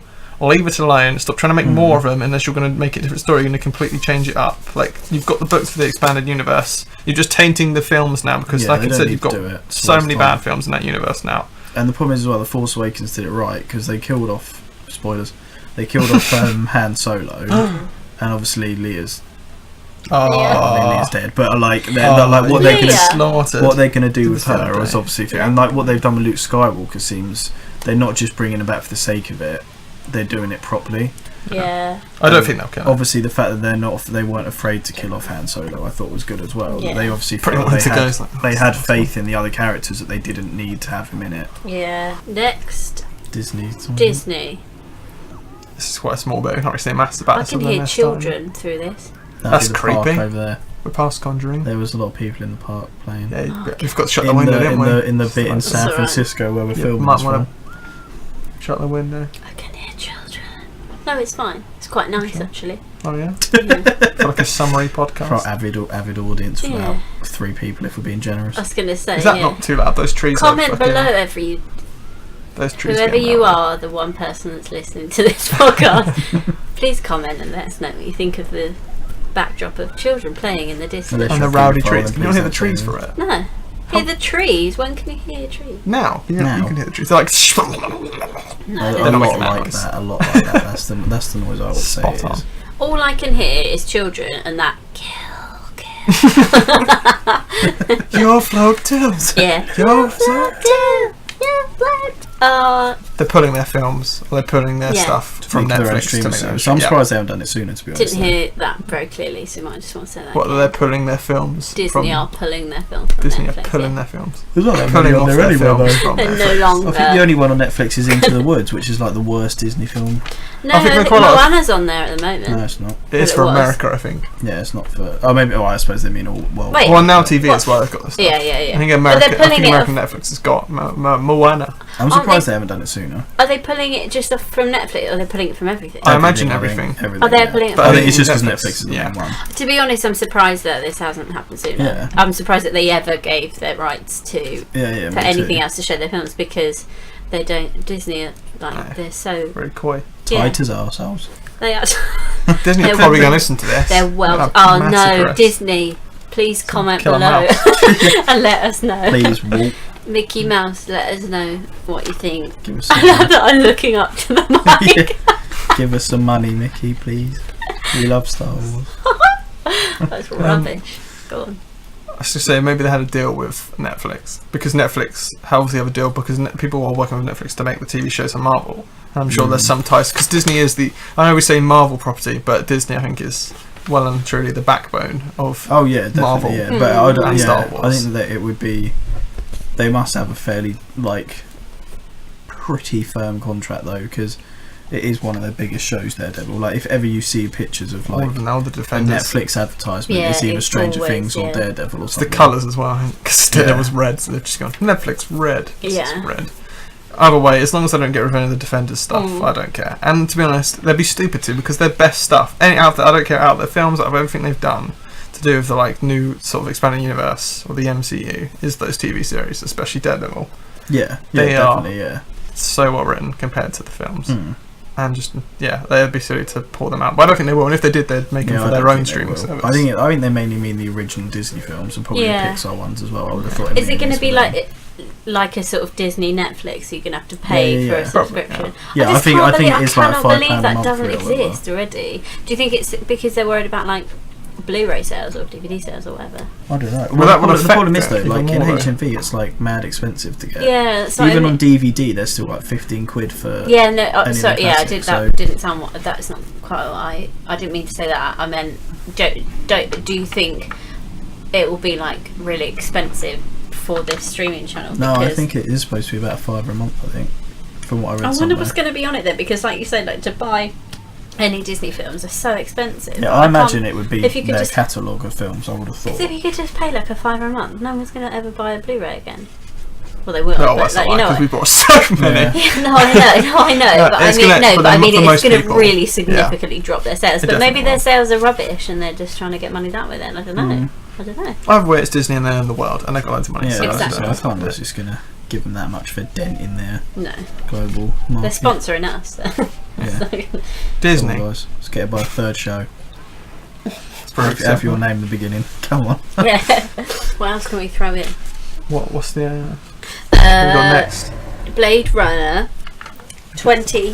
Speaker 1: leave it alone. Stop trying to make more of them unless you're going to make it a different story. You're going to completely change it up. Like, you've got the books for the expanded universe. You're just tainting the films now because, like I said, you've got so many bad films in that universe now.
Speaker 2: And the problem is as well, The Force Awakens did it right because they killed off, spoilers, they killed off Han Solo, and obviously Leia's. Leia's dead, but like, what they're gonna do with her is obviously, and like what they've done with Luke Skywalker seems they're not just bringing him back for the sake of it; they're doing it properly.
Speaker 3: Yeah,
Speaker 1: I don't think they'll kill him.
Speaker 2: Obviously, the fact that they weren't afraid to kill off Han Solo, I thought was good as well.
Speaker 3: Yeah.
Speaker 2: They obviously they had faith in the other characters that they didn't need to have him in it.
Speaker 3: Yeah. Next,
Speaker 2: Disney.
Speaker 1: This is quite a small bit. We can't really say maths about
Speaker 3: I
Speaker 1: this.
Speaker 3: can hear children through this.
Speaker 1: That's creepy.
Speaker 2: Over there.
Speaker 1: We're past Conjuring.
Speaker 2: There was a lot of people in the park playing.
Speaker 1: Yeah, we've got to shut the window, didn't we?
Speaker 2: In the bit in San Francisco where we're filming this from.
Speaker 1: Shut the window.
Speaker 3: I can hear children. No, it's fine. It's quite nice, actually.
Speaker 1: Oh yeah. For like a summary podcast.
Speaker 2: For our avid audience, for about 3 people, if we're being generous.
Speaker 3: I was going to say.
Speaker 1: Is that not too loud? Those trees.
Speaker 3: Comment below
Speaker 1: those trees.
Speaker 3: Whoever you are, the one person that's listening to this podcast, please comment and let us know what you think of the backdrop of children playing in the distance.
Speaker 1: And the rowdy trees. Can you not hear the trees for it?
Speaker 3: No. Hear the trees? When can you hear trees?
Speaker 1: Now. You can hear the trees. They're like...
Speaker 3: No,
Speaker 2: a lot like that. That's the noise I would say it is.
Speaker 3: All I can hear is children and that kill.
Speaker 1: Your float tills.
Speaker 3: Yeah.
Speaker 1: Your float tills.
Speaker 3: They're
Speaker 1: pulling their films, or they're pulling their stuff from Netflix to make them.
Speaker 2: So I'm surprised they haven't done it sooner, to be honest.
Speaker 3: Didn't hear that very clearly, so I just want to say that.
Speaker 1: What, they're pulling their films?
Speaker 3: Disney are pulling their films from
Speaker 1: Disney
Speaker 3: Netflix.
Speaker 1: Are pulling their films.
Speaker 2: There's not that
Speaker 1: pulling
Speaker 2: many on there anyway,
Speaker 1: though.
Speaker 3: They're no longer.
Speaker 2: I think the only one on Netflix is Into the Woods, which is like the worst Disney film.
Speaker 3: No, I think Moana's on there at the moment.
Speaker 2: No, it's not.
Speaker 1: It is for America, I think.
Speaker 2: Yeah, it's not for... Oh, maybe... Oh, I suppose they mean all... Well,
Speaker 1: on Now TV as well, they've got this stuff.
Speaker 3: Yeah.
Speaker 1: I think American Netflix has got Moana.
Speaker 2: I'm surprised they haven't done it sooner.
Speaker 3: Are they pulling it just from Netflix, or are they pulling it from everything?
Speaker 1: I imagine everything.
Speaker 3: Are they pulling it
Speaker 2: from everything? But I think it's just because Netflix is the main one.
Speaker 3: To be honest, I'm surprised that this hasn't happened sooner.
Speaker 2: Yeah.
Speaker 3: I'm surprised that they ever gave their rights to for anything else to show their films, because they don't... Disney are like... They're so...
Speaker 1: Very coy.
Speaker 2: Tight as ourselves.
Speaker 3: They are...
Speaker 1: Disney are probably going to listen to this.
Speaker 3: They're well... Oh no, Disney, please comment below and let us know.
Speaker 2: Please walk.
Speaker 3: Mickey Mouse, let us know what you think.
Speaker 2: Give us
Speaker 3: I love that I'm looking up to the mic.
Speaker 2: Give us some money, Mickey, please. We love Star Wars.
Speaker 3: That's rubbish. Go on.
Speaker 1: I was just say maybe they had a deal with Netflix, because Netflix obviously have a deal because people are working with Netflix to make the TV shows on Marvel. And I'm sure there's some ties, because Disney is I know we say Marvel property, but Disney I think is well and truly the backbone of Marvel.
Speaker 2: Yeah, but I don't.
Speaker 1: Star Wars.
Speaker 2: I think that it would be. They must have a fairly pretty firm contract though, because it is one of their biggest shows, Daredevil. Like, if ever you see pictures of
Speaker 1: all of the
Speaker 2: a
Speaker 1: Defenders
Speaker 2: Netflix advertisement, it's either Stranger Things or Daredevil or something.
Speaker 1: It's the colours as well, I think, because Daredevil's red, so they've just gone Netflix red.
Speaker 3: Yeah.
Speaker 1: Red. Either way, as long as I don't get rid of any of the Defenders stuff, I don't care. And to be honest, they'd be stupid to, because their best stuff, I don't care out there, films out of everything they've done to do with the new sort of expanded universe or the MCU is those TV series, especially Daredevil.
Speaker 2: Yeah,
Speaker 1: they
Speaker 2: definitely,
Speaker 1: are so well written compared to the films. And just they'd be silly to pull them out. But I don't think they will. And if they did, they'd make them for their own streaming service.
Speaker 2: I think they mainly mean the original Disney films and probably the Pixar ones as well. I would have thought.
Speaker 3: Is it going to be like a sort of Disney Netflix? You're going to have to pay for a subscription.
Speaker 2: Yeah, I think it's like £5 a month.
Speaker 3: I cannot believe that doesn't exist already. Do you think it's because they're worried about Blu-ray sales or DVD sales or whatever?
Speaker 2: I don't know.
Speaker 1: Well,
Speaker 2: the problem is though, in HMV it's mad expensive to get.
Speaker 3: Yeah, so
Speaker 2: even on DVD, there's still £15 for.
Speaker 3: Yeah, no. Sorry,
Speaker 2: classics,
Speaker 3: that didn't sound. That's not quite what I didn't mean to say that. I meant, do you think it will be really expensive for this streaming channel?
Speaker 2: No, I think it is supposed to be about £5 a month. I think, from what I read.
Speaker 3: I wonder what's going to be on it then, because like you said, to buy any Disney films are so expensive.
Speaker 2: Yeah, I imagine it would be
Speaker 3: if you could
Speaker 2: their catalogue of films. I would have thought.
Speaker 3: If you could just pay £5 a month, no one's going to ever buy a Blu-ray again. Well, they will.
Speaker 1: No, that's not because we bought so many.
Speaker 3: Yeah, no, I know. But I mean, it's going to really significantly drop their sales. But maybe their sales are rubbish, and they're just trying to get money that way. Then I don't know.
Speaker 1: Either way, it's Disney and they own the world, and they've got loads of money.
Speaker 2: Yeah,
Speaker 3: exactly.
Speaker 2: I can't just going to give them that much of a dent in their
Speaker 3: global
Speaker 2: market.
Speaker 3: They're sponsoring us.
Speaker 2: Yeah.
Speaker 1: Disney.
Speaker 2: Come on, guys. Let's get it by the third show.
Speaker 1: Very
Speaker 2: Have your name in the beginning. Come on.
Speaker 3: Yeah. What else can we throw in?
Speaker 1: What's the what we got next?
Speaker 3: Blade Runner 2017.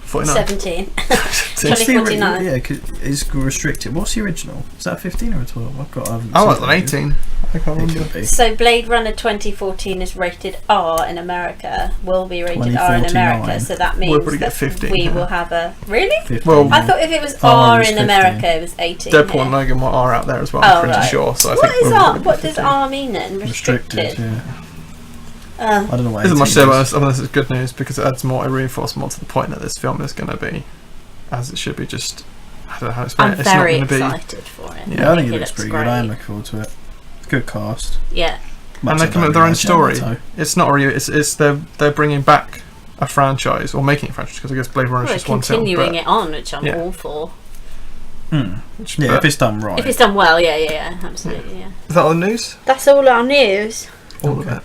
Speaker 1: 49.
Speaker 3: 2049.
Speaker 2: Yeah, it's restricted. What's the original? Is that a 15 or a 12? I haven't
Speaker 1: Oh,
Speaker 2: seen
Speaker 1: it's an
Speaker 2: it.
Speaker 1: 18. I can't
Speaker 2: It
Speaker 1: remember.
Speaker 2: could be.
Speaker 3: So Blade Runner 2014 is rated R in America. Will be rated R in
Speaker 2: 2049.
Speaker 3: America. So that
Speaker 1: We'll
Speaker 3: means
Speaker 1: probably get
Speaker 3: that
Speaker 1: 15
Speaker 3: we
Speaker 1: here.
Speaker 3: will have a really.
Speaker 2: 15.
Speaker 1: Well,
Speaker 3: I thought if it was
Speaker 2: R
Speaker 3: R
Speaker 2: is
Speaker 3: in
Speaker 2: 15.
Speaker 3: America, it was 18.
Speaker 1: Deadpool
Speaker 3: here.
Speaker 1: and Logan are out there as well.
Speaker 3: Oh,
Speaker 1: I'm pretty
Speaker 3: right.
Speaker 1: sure. So I
Speaker 3: What
Speaker 1: think
Speaker 3: is
Speaker 1: we'll
Speaker 3: R?
Speaker 1: probably
Speaker 3: What
Speaker 1: get
Speaker 3: does
Speaker 1: 15.
Speaker 3: R mean then?
Speaker 2: Restricted, yeah. I don't know what
Speaker 1: There isn't much to
Speaker 2: 18
Speaker 1: say about
Speaker 2: is.
Speaker 1: this other than it's good news because it adds more, it reinforces more to the point that this film is going to be, as it should be, just, I don't know how to explain
Speaker 3: I'm
Speaker 1: it. It's not
Speaker 3: very
Speaker 1: going to be.
Speaker 3: excited for it.
Speaker 1: Yeah,
Speaker 2: I think it looks pretty
Speaker 3: great.
Speaker 2: good. I am looking forward to it. It's a good cast.
Speaker 3: Yeah.
Speaker 1: And they come up with their own story. It's not really. It's they're bringing back a franchise or making a franchise because I guess Blade Runner is
Speaker 3: Well,
Speaker 1: just one film.
Speaker 3: continuing
Speaker 1: But
Speaker 3: it on, which I'm
Speaker 1: yeah.
Speaker 3: all for.
Speaker 2: Yeah,
Speaker 1: but-
Speaker 2: if it's done right.
Speaker 3: If it's done well, yeah, absolutely, yeah.
Speaker 1: is that all the news?
Speaker 3: That's all our news.
Speaker 1: All of it.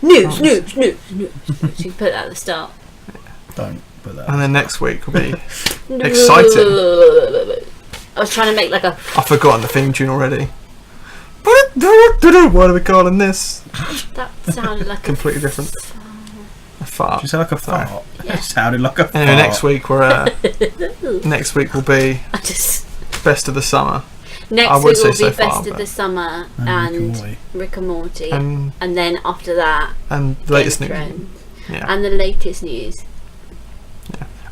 Speaker 3: News. You can put that at the start.
Speaker 2: Don't put that.
Speaker 1: And then next week will be.
Speaker 3: Exciting. I was trying to make like a.
Speaker 1: I've forgotten the theme tune already. What are we calling this?
Speaker 3: That sounded like
Speaker 1: Completely different. A fart.
Speaker 2: She sounded like a
Speaker 1: Sorry.
Speaker 2: fart.
Speaker 3: Yeah.
Speaker 2: It sounded like a fart.
Speaker 1: Anyway, next week we're. Next week will be
Speaker 3: I just.
Speaker 1: best of the summer.
Speaker 3: Next
Speaker 1: I would
Speaker 3: week
Speaker 1: say
Speaker 3: will be
Speaker 1: so
Speaker 3: Best
Speaker 1: far,
Speaker 3: of
Speaker 1: but-
Speaker 3: the Summer
Speaker 2: And
Speaker 3: and Rick and Morty. And
Speaker 1: And
Speaker 3: then after that,
Speaker 1: the latest
Speaker 3: Game of
Speaker 1: news.
Speaker 3: Thrones.
Speaker 1: Yeah.
Speaker 3: And the latest news.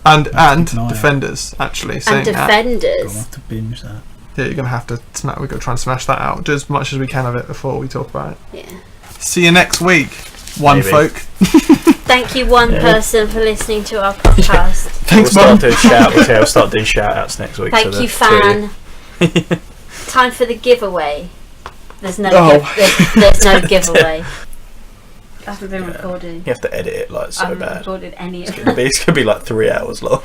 Speaker 1: And
Speaker 2: Keep an eye
Speaker 1: Defenders actually
Speaker 3: And
Speaker 1: saying that.
Speaker 2: Gonna
Speaker 3: Defenders.
Speaker 2: have to binge that.
Speaker 1: Yeah, you're gonna have to smash. We've got to try and smash that out. Do as much as we can of it before we talk about it.
Speaker 3: Yeah.
Speaker 1: See you next week, one
Speaker 2: Maybe.
Speaker 1: folk.
Speaker 3: Thank you, one
Speaker 2: Yeah.
Speaker 3: person, for listening to our podcast.
Speaker 1: Thanks,
Speaker 2: we'll
Speaker 1: Mum.
Speaker 2: start doing shout outs next week.
Speaker 3: Thank you, fan. Time for the giveaway. There's no, there's no giveaway. I haven't been recording.
Speaker 2: You have to edit it like
Speaker 3: I
Speaker 2: so
Speaker 3: haven't
Speaker 2: bad.
Speaker 3: recorded any
Speaker 2: It's
Speaker 3: of
Speaker 2: gonna be like 3 hours long.